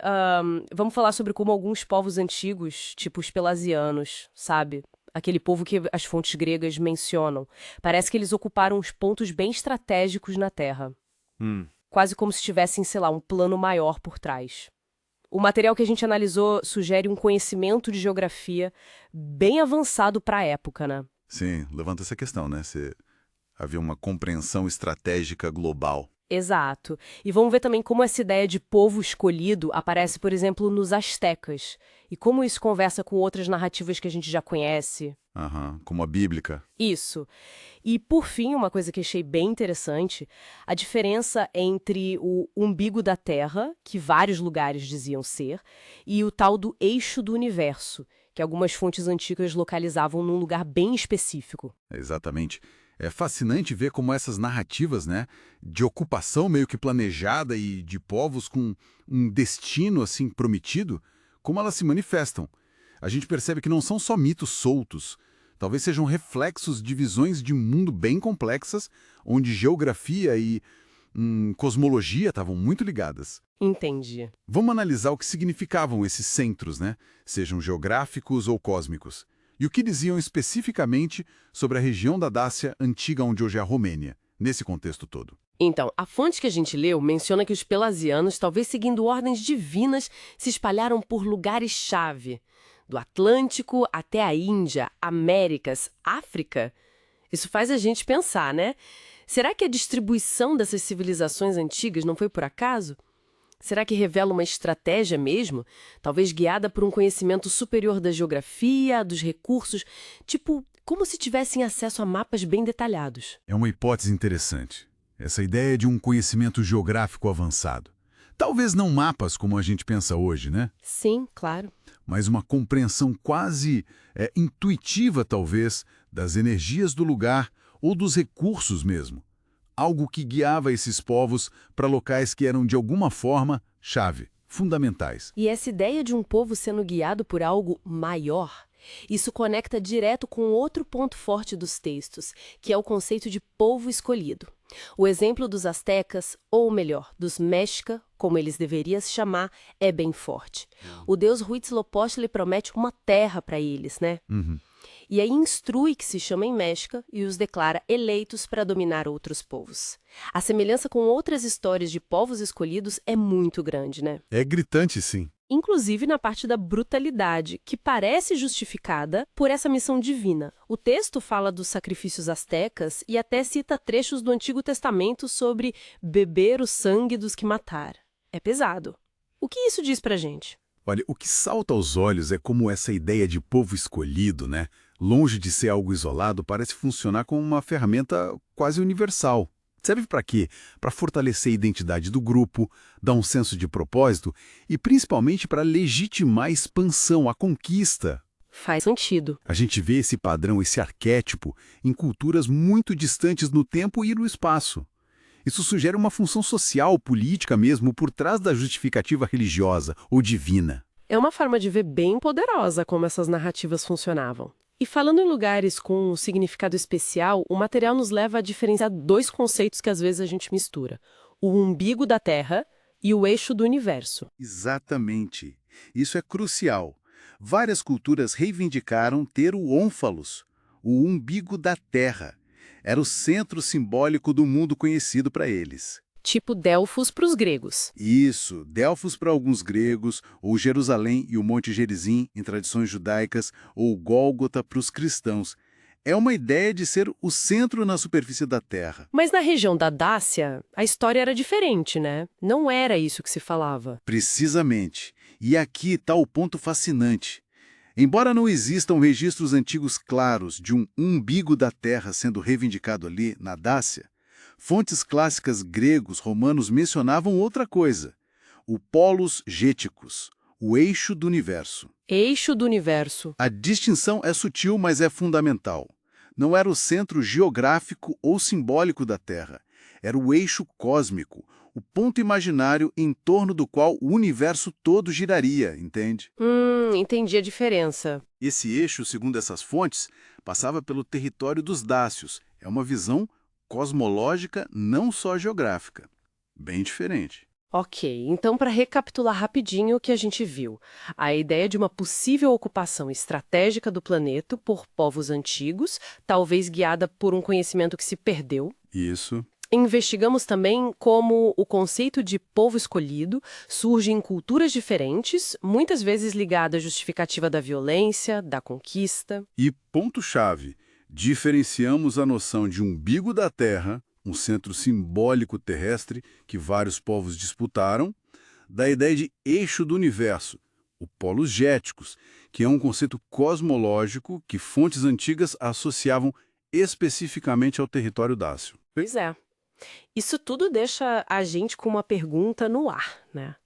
Speaker 1: vamos falar sobre como alguns povos antigos, tipo os pelasianos, sabe? Aquele povo que as fontes gregas mencionam. Parece que eles ocuparam uns pontos bem estratégicos na Terra. Quase como se tivessem, sei lá, um plano maior por trás. O material que a gente analisou sugere um conhecimento de geografia bem avançado para a época, né?
Speaker 2: Sim, levanta essa questão, né? Se havia uma compreensão estratégica global.
Speaker 1: Exato. E vamos ver também como essa ideia de povo escolhido aparece, por exemplo, nos astecas. E como isso conversa com outras narrativas que a gente já conhece.
Speaker 2: Como a bíblica.
Speaker 1: Isso. E, por fim, uma coisa que achei bem interessante, a diferença entre o umbigo da Terra, que vários lugares diziam ser, e o tal do eixo do universo, que algumas fontes antigas localizavam num lugar bem específico.
Speaker 2: Exatamente. É fascinante ver como essas narrativas, né, de ocupação meio que planejada e de povos com um destino assim prometido, como elas se manifestam. A gente percebe que não são só mitos soltos, talvez sejam reflexos de visões de mundo bem complexas, onde geografia e cosmologia estavam muito ligadas.
Speaker 1: Entendi.
Speaker 2: Vamos analisar o que significavam esses centros, né, sejam geográficos ou cósmicos. E o que diziam especificamente sobre a região da Dácia antiga onde hoje é a Romênia, nesse contexto todo?
Speaker 1: Então, a fonte que a gente leu menciona que os pelasianos, talvez seguindo ordens divinas, se espalharam por lugares-chave, do Atlântico até a Índia, Américas, África. Isso faz a gente pensar, né? Será que a distribuição dessas civilizações antigas não foi por acaso? Será que revela uma estratégia mesmo? Talvez guiada por um conhecimento superior da geografia, dos recursos, tipo como se tivessem acesso a mapas bem detalhados.
Speaker 2: É uma hipótese interessante. Essa ideia de um conhecimento geográfico avançado. Talvez não mapas como a gente pensa hoje, né?
Speaker 1: Sim, claro.
Speaker 2: Mas uma compreensão quase intuitiva, talvez, das energias do lugar ou dos recursos mesmo. Algo que guiava esses povos para locais que eram, de alguma forma, chave, fundamentais.
Speaker 1: E essa ideia de um povo sendo guiado por algo maior, isso conecta direto com outro ponto forte dos textos, que é o conceito de povo escolhido. O exemplo dos astecas, ou melhor, dos Mexica, como eles deveriam se chamar, é bem forte. O deus Huitzilopochtli promete uma terra para eles, né? E aí instrui que se chamem Mexica e os declara eleitos para dominar outros povos. A semelhança com outras histórias de povos escolhidos é muito grande, né?
Speaker 2: É gritante, sim.
Speaker 1: Inclusive na parte da brutalidade, que parece justificada por essa missão divina. O texto fala dos sacrifícios astecas e até cita trechos do Antigo Testamento sobre beber o sangue dos que matar. É pesado. O que isso diz pra gente?
Speaker 2: Olha, o que salta aos olhos é como essa ideia de povo escolhido, né? Longe de ser algo isolado, parece funcionar como uma ferramenta quase universal. Serve para quê? Para fortalecer a identidade do grupo, dar um senso de propósito e principalmente para legitimar a expansão, a conquista.
Speaker 1: Faz sentido.
Speaker 2: A gente vê esse padrão, esse arquétipo, em culturas muito distantes no tempo e no espaço. Isso sugere uma função social, política mesmo, por trás da justificativa religiosa ou divina.
Speaker 1: É uma forma de ver bem poderosa como essas narrativas funcionavam. E falando em lugares com um significado especial, o material nos leva a diferenciar dois conceitos que às vezes a gente mistura: o umbigo da Terra e o eixo do universo.
Speaker 3: Exatamente. Isso é crucial. Várias culturas reivindicaram ter o ônfalos, o umbigo da Terra. Era o centro simbólico do mundo conhecido para eles.
Speaker 1: Tipo Delfos para os gregos.
Speaker 3: Isso, Delfos para alguns gregos, ou Jerusalém e o Monte Gerizim em tradições judaicas, ou Gólgota para os cristãos. É uma ideia de ser o centro na superfície da Terra.
Speaker 1: Mas na região da Dácia, a história era diferente, né? Não era isso que se falava.
Speaker 3: Precisamente. E aqui está o ponto fascinante. Embora não existam registros antigos claros de um umbigo da Terra sendo reivindicado ali, na Dácia, fontes clássicas gregos, romanos mencionavam outra coisa: o polos géticos, o eixo do universo.
Speaker 1: Eixo do universo.
Speaker 3: A distinção é sutil, mas é fundamental. Não era o centro geográfico ou simbólico da Terra. Era o eixo cósmico, o ponto imaginário em torno do qual o universo todo giraria, entende?
Speaker 1: Entendi a diferença.
Speaker 3: Esse eixo, segundo essas fontes, passava pelo território dos dácios. É uma visão cosmológica, não só geográfica. Bem diferente.
Speaker 1: Ok, então para recapitular rapidinho o que a gente viu. A ideia de uma possível ocupação estratégica do planeta por povos antigos, talvez guiada por um conhecimento que se perdeu.
Speaker 3: Isso.
Speaker 1: Investigamos também como o conceito de povo escolhido surge em culturas diferentes, muitas vezes ligado à justificativa da violência, da conquista.
Speaker 3: E ponto-chave, diferenciamos a noção de umbigo da Terra, um centro simbólico terrestre que vários povos disputaram, da ideia de eixo do universo, o polos géticos, que é um conceito cosmológico que fontes antigas associavam especificamente ao território dácio.
Speaker 1: Pois é. Isso tudo deixa a gente com uma pergunta no ar, né?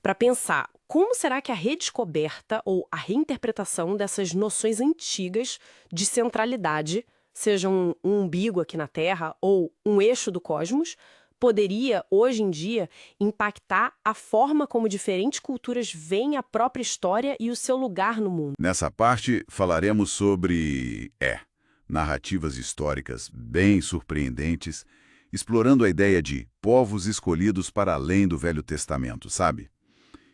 Speaker 1: Para pensar, como será que a redescoberta ou a reinterpretação dessas noções antigas de centralidade, seja um umbigo aqui na Terra ou um eixo do cosmos, poderia, hoje em dia, impactar a forma como diferentes culturas veem a própria história e o seu lugar no mundo?
Speaker 2: Nessa parte, falaremos sobre, narrativas históricas bem surpreendentes, explorando a ideia de povos escolhidos para além do Velho Testamento, sabe?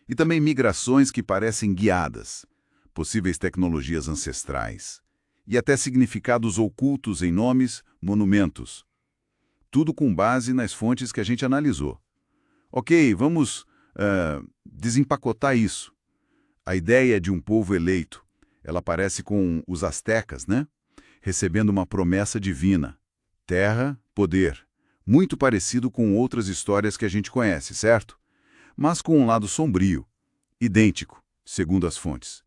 Speaker 2: E também migrações que parecem guiadas, possíveis tecnologias ancestrais, e até significados ocultos em nomes, monumentos. Tudo com base nas fontes que a gente analisou. Ok, vamos desempacotar isso. A ideia de um povo eleito, ela aparece com os astecas, né? Recebendo uma promessa divina. Terra, poder. Muito parecido com outras histórias que a gente conhece, certo? Mas com um lado sombrio, idêntico, segundo as fontes.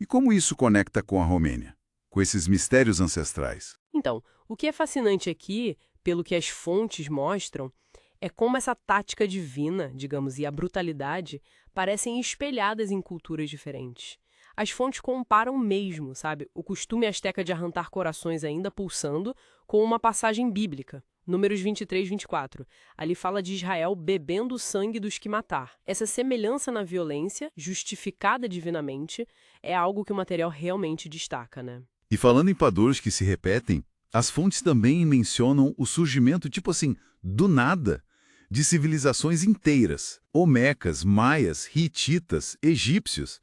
Speaker 2: E como isso conecta com a Romênia? com esses mistérios ancestrais.
Speaker 1: Então, o que é fascinante aqui, pelo que as fontes mostram, é como essa tática divina, digamos, e a brutalidade parecem espelhadas em culturas diferentes. As fontes comparam mesmo, sabe, o costume asteca de arrancar corações ainda pulsando com uma passagem bíblica. Números 23 e 24. Ali fala de Israel bebendo o sangue dos que matar. Essa semelhança na violência, justificada divinamente, é algo que o material realmente destaca, né?
Speaker 2: E falando em padrões que se repetem, as fontes também mencionam o surgimento, tipo assim, do nada, de civilizações inteiras, olmecas, maias, hititas, egípcios,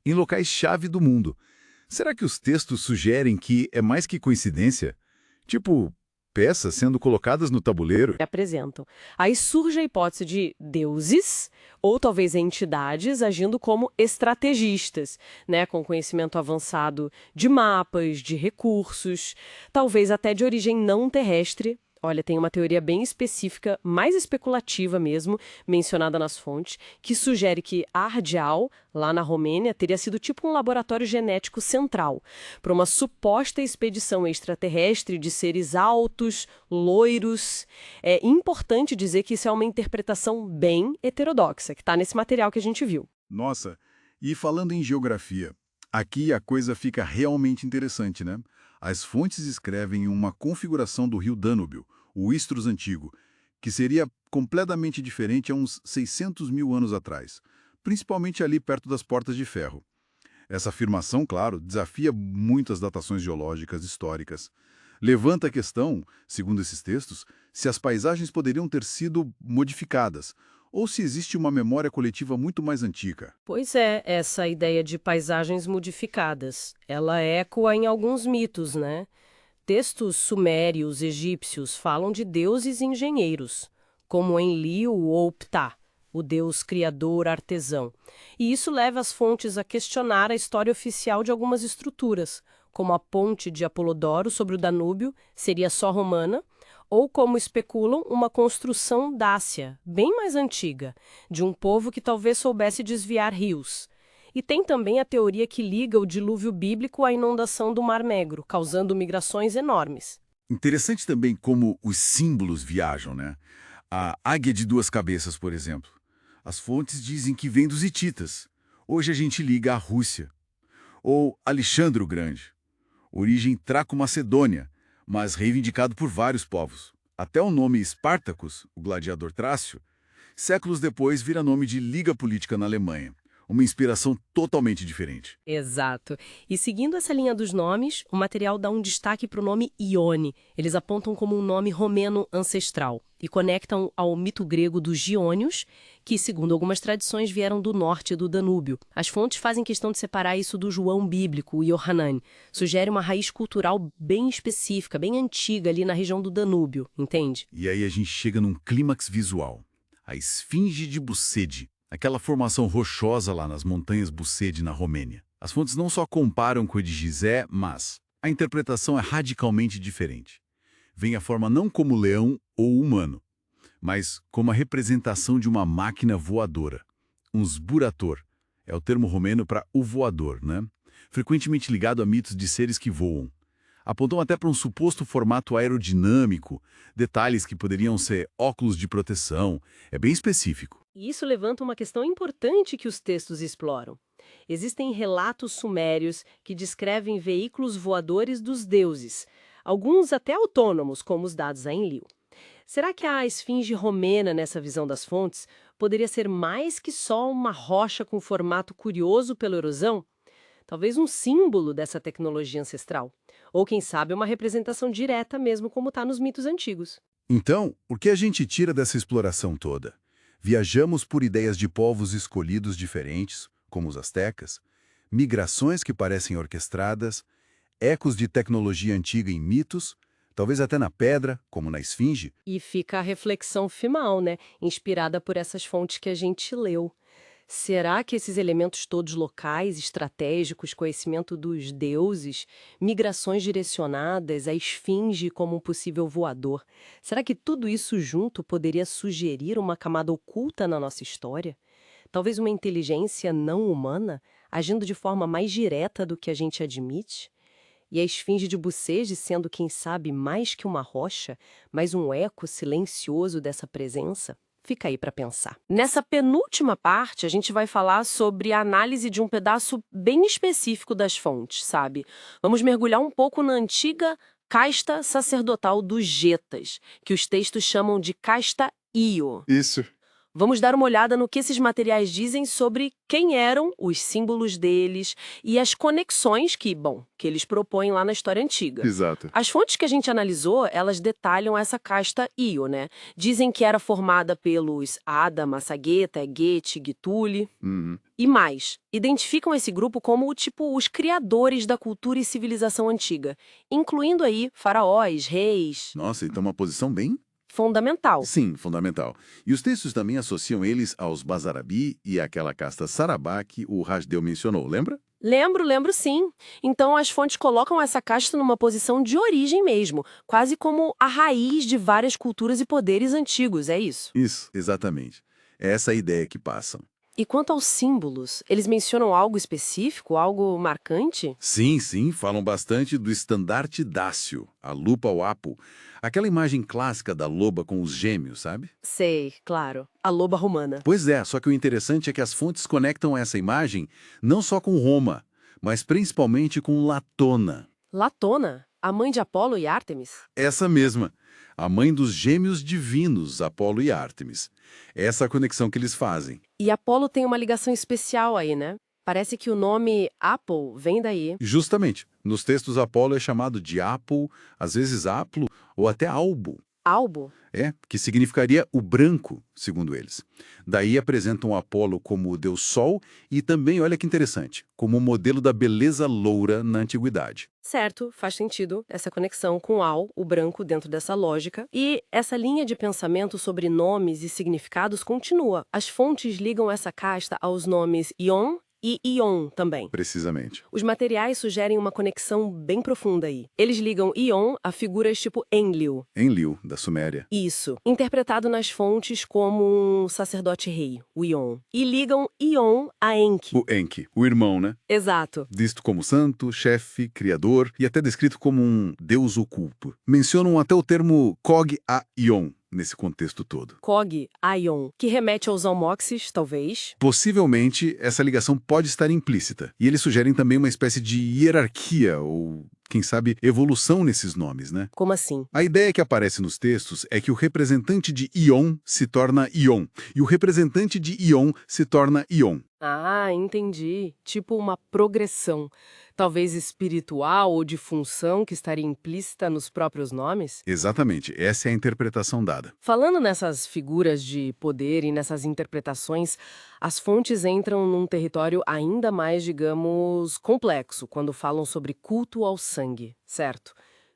Speaker 2: em locais-chave do mundo. Será que os textos sugerem que é mais que coincidência? Tipo, peças sendo colocadas no tabuleiro?
Speaker 1: Apresentam. Aí surge a hipótese de deuses, ou talvez entidades, agindo como estrategistas, né, com conhecimento avançado de mapas, de recursos, talvez até de origem não terrestre. Olha, tem uma teoria bem específica, mais especulativa mesmo, mencionada nas fontes, que sugere que Ardeal, lá na Romênia, teria sido tipo um laboratório genético central para uma suposta expedição extraterrestre de seres altos, loiros. É importante dizer que isso é uma interpretação bem heterodoxa, que está nesse material que a gente viu.
Speaker 3: Nossa, e falando em geografia, aqui a coisa fica realmente interessante, né? As fontes escrevem uma configuração do rio Danúbio, o Istros antigo, que seria completamente diferente há uns 600 mil anos atrás, principalmente ali perto das Portas de Ferro. Essa afirmação, claro, desafia muitas datações geológicas históricas. Levanta a questão, segundo esses textos, se as paisagens poderiam ter sido modificadas, ou se existe uma memória coletiva muito mais antiga.
Speaker 1: Pois é, essa ideia de paisagens modificadas. Ela ecoa em alguns mitos, né? Textos sumérios, egípcios, falam de deuses engenheiros, como Enlil ou Ptah, o deus criador artesão. E isso leva as fontes a questionar a história oficial de algumas estruturas, como a ponte de Apolodoro sobre o Danúbio seria só romana, ou, como especulam, uma construção dácia, bem mais antiga, de um povo que talvez soubesse desviar rios. E tem também a teoria que liga o dilúvio bíblico à inundação do Mar Negro, causando migrações enormes.
Speaker 2: Interessante também como os símbolos viajam, né? A águia de duas cabeças, por exemplo. As fontes dizem que vem dos hititas. Hoje a gente liga à Rússia. Ou Alexandre o Grande. Origem traco-macedônia, mas reivindicado por vários povos. Até o nome Spartacus, o gladiador trácio, séculos depois vira nome de Liga Política na Alemanha. Uma inspiração totalmente diferente.
Speaker 1: Exato. E seguindo essa linha dos nomes, o material dá um destaque para o nome Ione. Eles apontam como um nome romeno ancestral e conectam ao mito grego dos Giônios, que, segundo algumas tradições, vieram do norte do Danúbio. As fontes fazem questão de separar isso do João bíblico, o Yohanan. Sugere uma raiz cultural bem específica, bem antiga ali na região do Danúbio, entende?
Speaker 2: E aí a gente chega num clímax visual. A Esfinge de Bucede. Aquela formação rochosa lá nas montanhas Bucede, na Romênia. As fontes não só comparam com o de Gizé, mas a interpretação é radicalmente diferente. Vem a forma não como leão ou humano, mas como a representação de uma máquina voadora. Um zburator é o termo romeno para o voador, né? Frequentemente ligado a mitos de seres que voam. Apontam até para um suposto formato aerodinâmico, detalhes que poderiam ser óculos de proteção. É bem específico.
Speaker 1: E isso levanta uma questão importante que os textos exploram. Existem relatos sumérios que descrevem veículos voadores dos deuses, alguns até autônomos, como os dados a Enlil. Será que a esfinge romena, nessa visão das fontes, poderia ser mais que só uma rocha com formato curioso pela erosão? Talvez um símbolo dessa tecnologia ancestral. Ou, quem sabe, uma representação direta mesmo, como está nos mitos antigos.
Speaker 2: Então, o que a gente tira dessa exploração toda? Viajamos por ideias de povos escolhidos diferentes, como os astecas, migrações que parecem orquestradas, ecos de tecnologia antiga em mitos, talvez até na pedra, como na esfinge.
Speaker 1: E fica a reflexão final, né? Inspirada por essas fontes que a gente leu. Será que esses elementos todos locais, estratégicos, conhecimento dos deuses, migrações direcionadas, a esfinge como um possível voador, será que tudo isso junto poderia sugerir uma camada oculta na nossa história? Talvez uma inteligência não humana, agindo de forma mais direta do que a gente admite? E a esfinge de Bucege sendo, quem sabe, mais que uma rocha, mas um eco silencioso dessa presença? Fica aí para pensar. Nessa penúltima parte, a gente vai falar sobre a análise de um pedaço bem específico das fontes, sabe? Vamos mergulhar um pouco na antiga casta sacerdotal dos Getas, que os textos chamam de casta Io.
Speaker 3: Isso.
Speaker 1: Vamos dar uma olhada no que esses materiais dizem sobre quem eram, os símbolos deles e as conexões que eles propõem lá na história antiga.
Speaker 3: Exato.
Speaker 1: As fontes que a gente analisou, elas detalham essa casta Io, né? Dizem que era formada pelos Ada, Massagueta, Gete, Gituli
Speaker 3: Uhum.
Speaker 1: e mais. Identificam esse grupo como, os criadores da cultura e civilização antiga, incluindo aí faraós, reis.
Speaker 3: Nossa, então uma posição bem...
Speaker 1: Fundamental.
Speaker 3: Sim, fundamental. E os textos também associam eles aos Bazarabi e àquela casta Sarabá que o Rasdeu mencionou, lembra?
Speaker 1: Lembro sim. Então as fontes colocam essa casta numa posição de origem mesmo, quase como a raiz de várias culturas e poderes antigos, é isso?
Speaker 3: Isso, exatamente. É essa a ideia que passam.
Speaker 1: E quanto aos símbolos, eles mencionam algo específico, algo marcante?
Speaker 3: Sim, falam bastante do estandarte dácio, a lupa ao apo, aquela imagem clássica da loba com os gêmeos, sabe?
Speaker 1: Sei, claro. A loba romana.
Speaker 3: Pois é, só que o interessante é que as fontes conectam essa imagem não só com Roma, mas principalmente com Latona.
Speaker 1: Latona, a mãe de Apolo e Ártemis?
Speaker 3: Essa mesma, a mãe dos gêmeos divinos, Apolo e Ártemis. Essa é a conexão que eles fazem.
Speaker 1: E Apolo tem uma ligação especial aí, né? Parece que o nome Apple vem daí.
Speaker 3: Justamente, nos textos Apolo é chamado de Apo, às vezes Aplo ou até Albo.
Speaker 1: Albo?
Speaker 3: Que significaria o branco, segundo eles. Daí apresentam Apolo como o deus Sol e também, olha que interessante, como o modelo da beleza loura na antiguidade.
Speaker 1: Certo, faz sentido essa conexão com Al, o branco, dentro dessa lógica. E essa linha de pensamento sobre nomes e significados continua. As fontes ligam essa casta aos nomes Ion e Ion também.
Speaker 3: Precisamente.
Speaker 1: Os materiais sugerem uma conexão bem profunda aí. Eles ligam Ion a figuras tipo Enlil.
Speaker 3: Enlil, da Suméria.
Speaker 1: Isso, interpretado nas fontes como um sacerdote rei, o Ion. E ligam Ion a Enki.
Speaker 3: O Enki, o irmão, né?
Speaker 1: Exato.
Speaker 3: Visto como santo, chefe, criador e até descrito como um deus oculto. Mencionam até o termo Kog a Ion nesse contexto todo.
Speaker 1: Kog, Aion, que remete aos Almoxes, talvez.
Speaker 3: Possivelmente, essa ligação pode estar implícita. E eles sugerem também uma espécie de hierarquia ou, quem sabe, evolução nesses nomes, né?
Speaker 1: Como assim?
Speaker 3: A ideia que aparece nos textos é que o representante de Ion se torna Ion, e o representante de Ion se torna Ion.
Speaker 1: Ah, entendi. Tipo uma progressão, talvez espiritual ou de função que estaria implícita nos próprios nomes?
Speaker 3: Exatamente, essa é a interpretação dada.
Speaker 1: Falando nessas figuras de poder e nessas interpretações, as fontes entram num território ainda mais, digamos, complexo, quando falam sobre culto ao sangue, certo?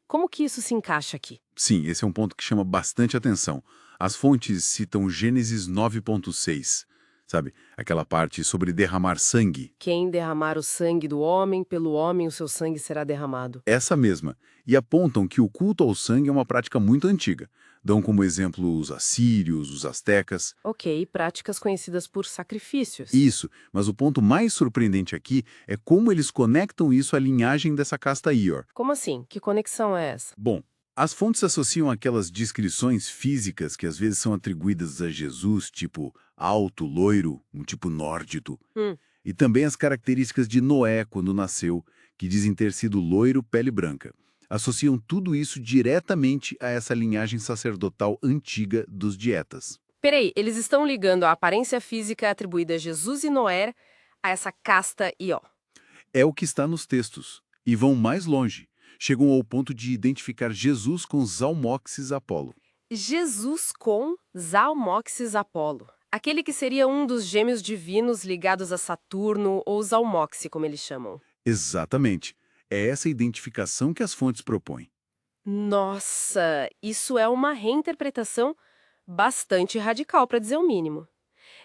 Speaker 1: Como que isso se encaixa aqui?
Speaker 3: Sim, esse é um ponto que chama bastante atenção. As fontes citam Gênesis 9.6, sabe? Aquela parte sobre derramar sangue.
Speaker 1: Quem derramar o sangue do homem, pelo homem o seu sangue será derramado.
Speaker 3: Essa mesma. E apontam que o culto ao sangue é uma prática muito antiga. Dão como exemplo os assírios, os astecas.
Speaker 1: Ok, práticas conhecidas por sacrifícios.
Speaker 3: Isso, mas o ponto mais surpreendente aqui é como eles conectam isso à linhagem dessa casta Ior.
Speaker 1: Como assim? Que conexão é essa?
Speaker 3: Bom, as fontes associam aquelas descrições físicas que às vezes são atribuídas a Jesus, tipo alto, loiro, um tipo nórdico. E também as características de Noé quando nasceu, que dizem ter sido loiro, pele branca. Associam tudo isso diretamente a essa linhagem sacerdotal antiga dos dietas.
Speaker 1: Peraí, eles estão ligando a aparência física atribuída a Jesus e Noé a essa casta Ió.
Speaker 3: É o que está nos textos. E vão mais longe. Chegam ao ponto de identificar Jesus com Zalmoxis Apolo.
Speaker 1: Jesus com Zalmoxis Apolo. Aquele que seria um dos gêmeos divinos ligados a Saturno ou Zalmoxi, como eles chamam.
Speaker 3: Exatamente. É essa identificação que as fontes propõem.
Speaker 1: Nossa, isso é uma reinterpretação bastante radical, para dizer o mínimo.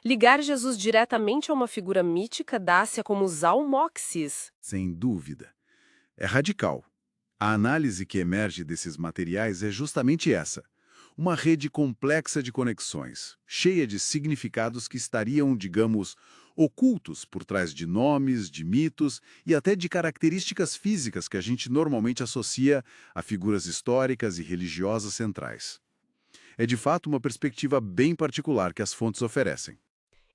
Speaker 1: Ligar Jesus diretamente a uma figura mítica dá-se como Zalmoxis.
Speaker 3: Sem dúvida. É radical. A análise que emerge desses materiais é justamente essa.
Speaker 2: Uma rede complexa de conexões, cheia de significados que estariam, digamos, ocultos por trás de nomes, de mitos e até de características físicas que a gente normalmente associa a figuras históricas e religiosas centrais. É de fato uma perspectiva bem particular que as fontes oferecem.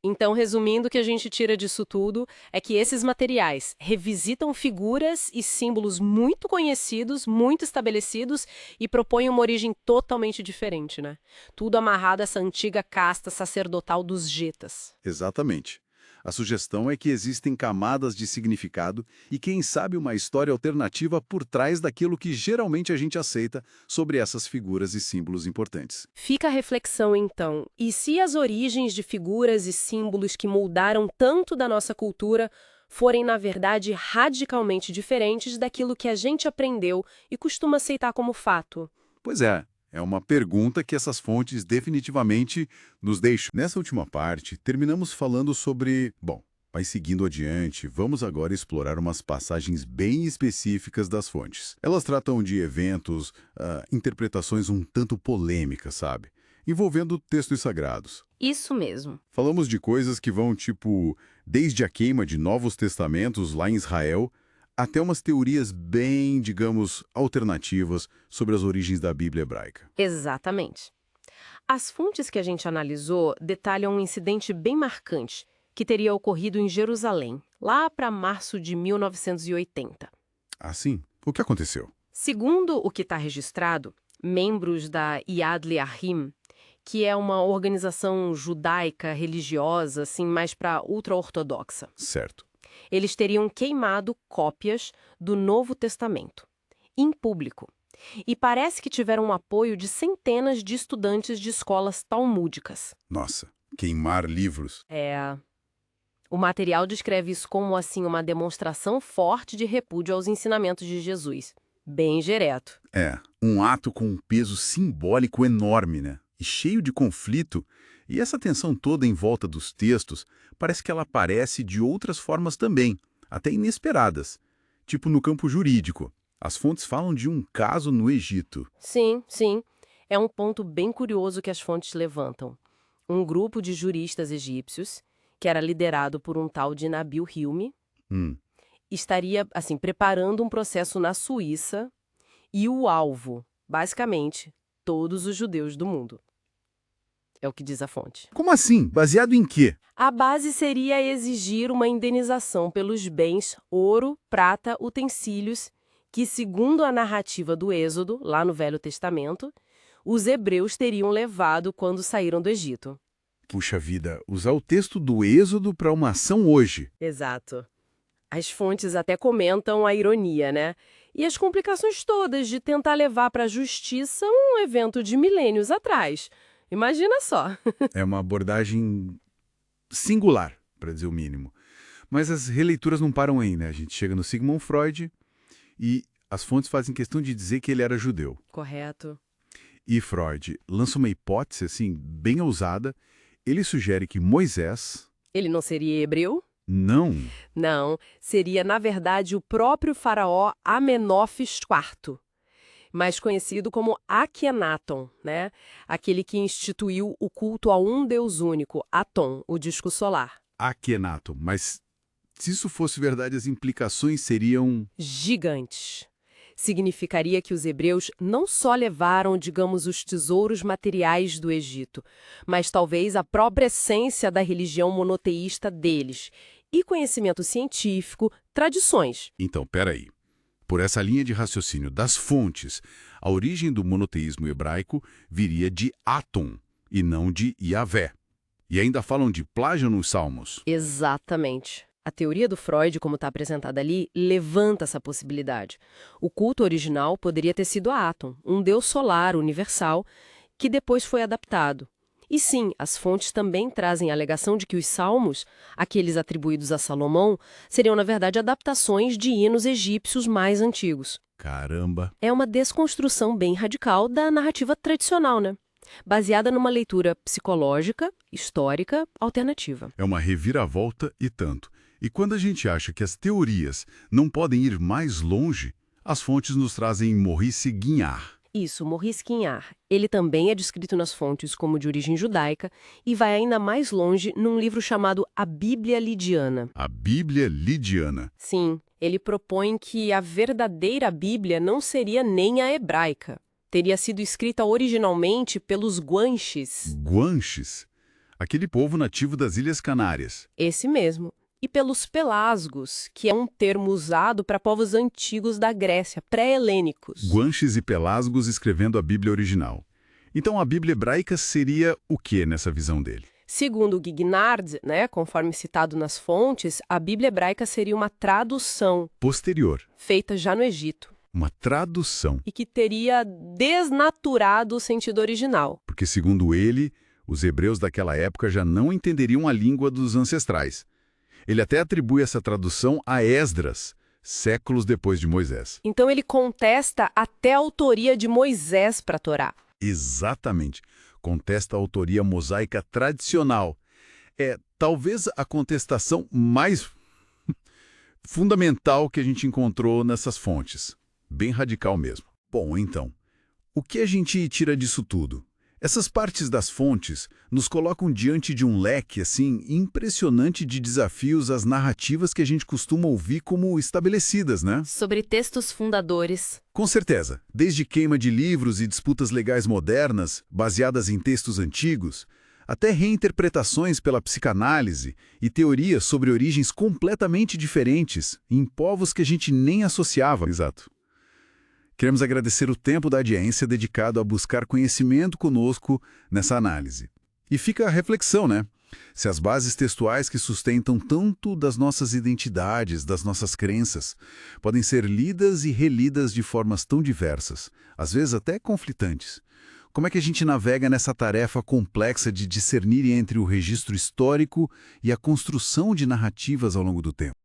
Speaker 1: Então, resumindo, o que a gente tira disso tudo é que esses materiais revisitam figuras e símbolos muito conhecidos, muito estabelecidos e propõem uma origem totalmente diferente, né? Tudo amarrado a essa antiga casta sacerdotal dos Getas.
Speaker 2: Exatamente. A sugestão é que existem camadas de significado e, quem sabe, uma história alternativa por trás daquilo que geralmente a gente aceita sobre essas figuras e símbolos importantes.
Speaker 1: Fica a reflexão, então. E se as origens de figuras e símbolos que moldaram tanto da nossa cultura forem, na verdade, radicalmente diferentes daquilo que a gente aprendeu e costuma aceitar como fato?
Speaker 2: Pois é uma pergunta que essas fontes definitivamente nos deixam. Nessa última parte, terminamos falando sobre... Bom, mas seguindo adiante, vamos agora explorar umas passagens bem específicas das fontes. Elas tratam de eventos, interpretações um tanto polêmicas, sabe? Envolvendo textos sagrados.
Speaker 1: Isso mesmo.
Speaker 2: Falamos de coisas que vão, tipo, desde a queima de Novos Testamentos lá em Israel, até umas teorias bem, digamos, alternativas sobre as origens da Bíblia hebraica.
Speaker 1: Exatamente. As fontes que a gente analisou detalham um incidente bem marcante que teria ocorrido em Jerusalém, lá para março de 1980.
Speaker 2: Assim, o que aconteceu?
Speaker 1: Segundo o que está registrado, membros da Yad Le'ahim, que é uma organização judaica religiosa, assim, mais para ultra-ortodoxa,
Speaker 2: Certo.
Speaker 1: eles teriam queimado cópias do Novo Testamento, em público. E parece que tiveram o apoio de centenas de estudantes de escolas talmúdicas.
Speaker 2: Nossa, queimar livros.
Speaker 1: O material descreve isso como, assim, uma demonstração forte de repúdio aos ensinamentos de Jesus. Bem direto.
Speaker 2: Um ato com um peso simbólico enorme, né? E cheio de conflito. E essa tensão toda em volta dos textos, parece que ela aparece de outras formas também, até inesperadas. Tipo no campo jurídico. As fontes falam de um caso no Egito.
Speaker 1: Sim, sim. É um ponto bem curioso que as fontes levantam. Um grupo de juristas egípcios, que era liderado por um tal de Nabil Hilmi, estaria, assim, preparando um processo na Suíça e o alvo, basicamente, todos os judeus do mundo. É o que diz a fonte.
Speaker 2: Como assim? Baseado em quê?
Speaker 1: A base seria exigir uma indenização pelos bens ouro, prata, utensílios que, segundo a narrativa do Êxodo, lá no Velho Testamento, os hebreus teriam levado quando saíram do Egito.
Speaker 2: Puxa vida, usar o texto do Êxodo para uma ação hoje.
Speaker 1: Exato. As fontes até comentam a ironia, né? E as complicações todas de tentar levar para a justiça um evento de milênios atrás. Imagina só.
Speaker 2: É uma abordagem singular, para dizer o mínimo. Mas as releituras não param aí, né? A gente chega no Sigmund Freud e as fontes fazem questão de dizer que ele era judeu.
Speaker 1: Correto.
Speaker 2: E Freud lança uma hipótese, assim, bem ousada. Ele sugere que Moisés...
Speaker 1: Ele não seria hebreu?
Speaker 2: Não.
Speaker 1: Não, seria, na verdade, o próprio faraó Amenófis IV, mais conhecido como Akhenaton, né? Aquele que instituiu o culto a um deus único, Aton, o disco solar.
Speaker 2: Akhenaton, mas se isso fosse verdade, as implicações seriam...
Speaker 1: Gigantes. Significaria que os hebreus não só levaram, digamos, os tesouros materiais do Egito, mas talvez a própria essência da religião monoteísta deles, e conhecimento científico, tradições.
Speaker 2: Então, peraí. Por essa linha de raciocínio das fontes, a origem do monoteísmo hebraico viria de Aton, e não de Yahvé. E ainda falam de plágio nos Salmos.
Speaker 1: Exatamente. A teoria do Freud, como está apresentada ali, levanta essa possibilidade. O culto original poderia ter sido a Aton, um deus solar universal, que depois foi adaptado. E sim, as fontes também trazem a alegação de que os salmos, aqueles atribuídos a Salomão, seriam, na verdade, adaptações de hinos egípcios mais antigos.
Speaker 2: Caramba!
Speaker 1: É uma desconstrução bem radical da narrativa tradicional, né? Baseada numa leitura psicológica, histórica, alternativa.
Speaker 2: É uma reviravolta e tanto. E quando a gente acha que as teorias não podem ir mais longe, as fontes nos trazem Maurice Guignard.
Speaker 1: Isso, Maurice Quignard. Ele também é descrito nas fontes como de origem judaica e vai ainda mais longe num livro chamado A Bíblia Lidiana.
Speaker 2: A Bíblia Lidiana.
Speaker 1: Sim, ele propõe que a verdadeira Bíblia não seria nem a hebraica. Teria sido escrita originalmente pelos Guanches.
Speaker 2: Guanches, aquele povo nativo das Ilhas Canárias.
Speaker 1: Esse mesmo. E pelos pelasgos, que é um termo usado para povos antigos da Grécia, pré-helênicos.
Speaker 2: Guanches e pelasgos escrevendo a Bíblia original. Então a Bíblia hebraica seria o que nessa visão dele?
Speaker 1: Segundo Quignard, conforme citado nas fontes, a Bíblia hebraica seria uma tradução
Speaker 2: Posterior.
Speaker 1: feita já no Egito
Speaker 2: Uma tradução.
Speaker 1: e que teria desnaturado o sentido original.
Speaker 2: Porque, segundo ele, os hebreus daquela época já não entenderiam a língua dos ancestrais. Ele até atribui essa tradução a Esdras, séculos depois de Moisés.
Speaker 1: Então ele contesta até a autoria de Moisés para a Torá.
Speaker 2: Exatamente. Contesta a autoria mosaica tradicional. É talvez a contestação mais fundamental que a gente encontrou nessas fontes. Bem radical mesmo. Bom, então, o que a gente tira disso tudo? Essas partes das fontes nos colocam diante de um leque, assim, impressionante de desafios às narrativas que a gente costuma ouvir como estabelecidas, né?
Speaker 4: Sobre textos fundadores.
Speaker 2: Com certeza. Desde queima de livros e disputas legais modernas, baseadas em textos antigos, até reinterpretações pela psicanálise e teorias sobre origens completamente diferentes em povos que a gente nem associava. Exato. Queremos agradecer o tempo da audiência dedicado a buscar conhecimento conosco nessa análise. E fica a reflexão, né? Se as bases textuais que sustentam tanto das nossas identidades, das nossas crenças, podem ser lidas e relidas de formas tão diversas, às vezes até conflitantes, como é que a gente navega nessa tarefa complexa de discernir entre o registro histórico e a construção de narrativas ao longo do tempo?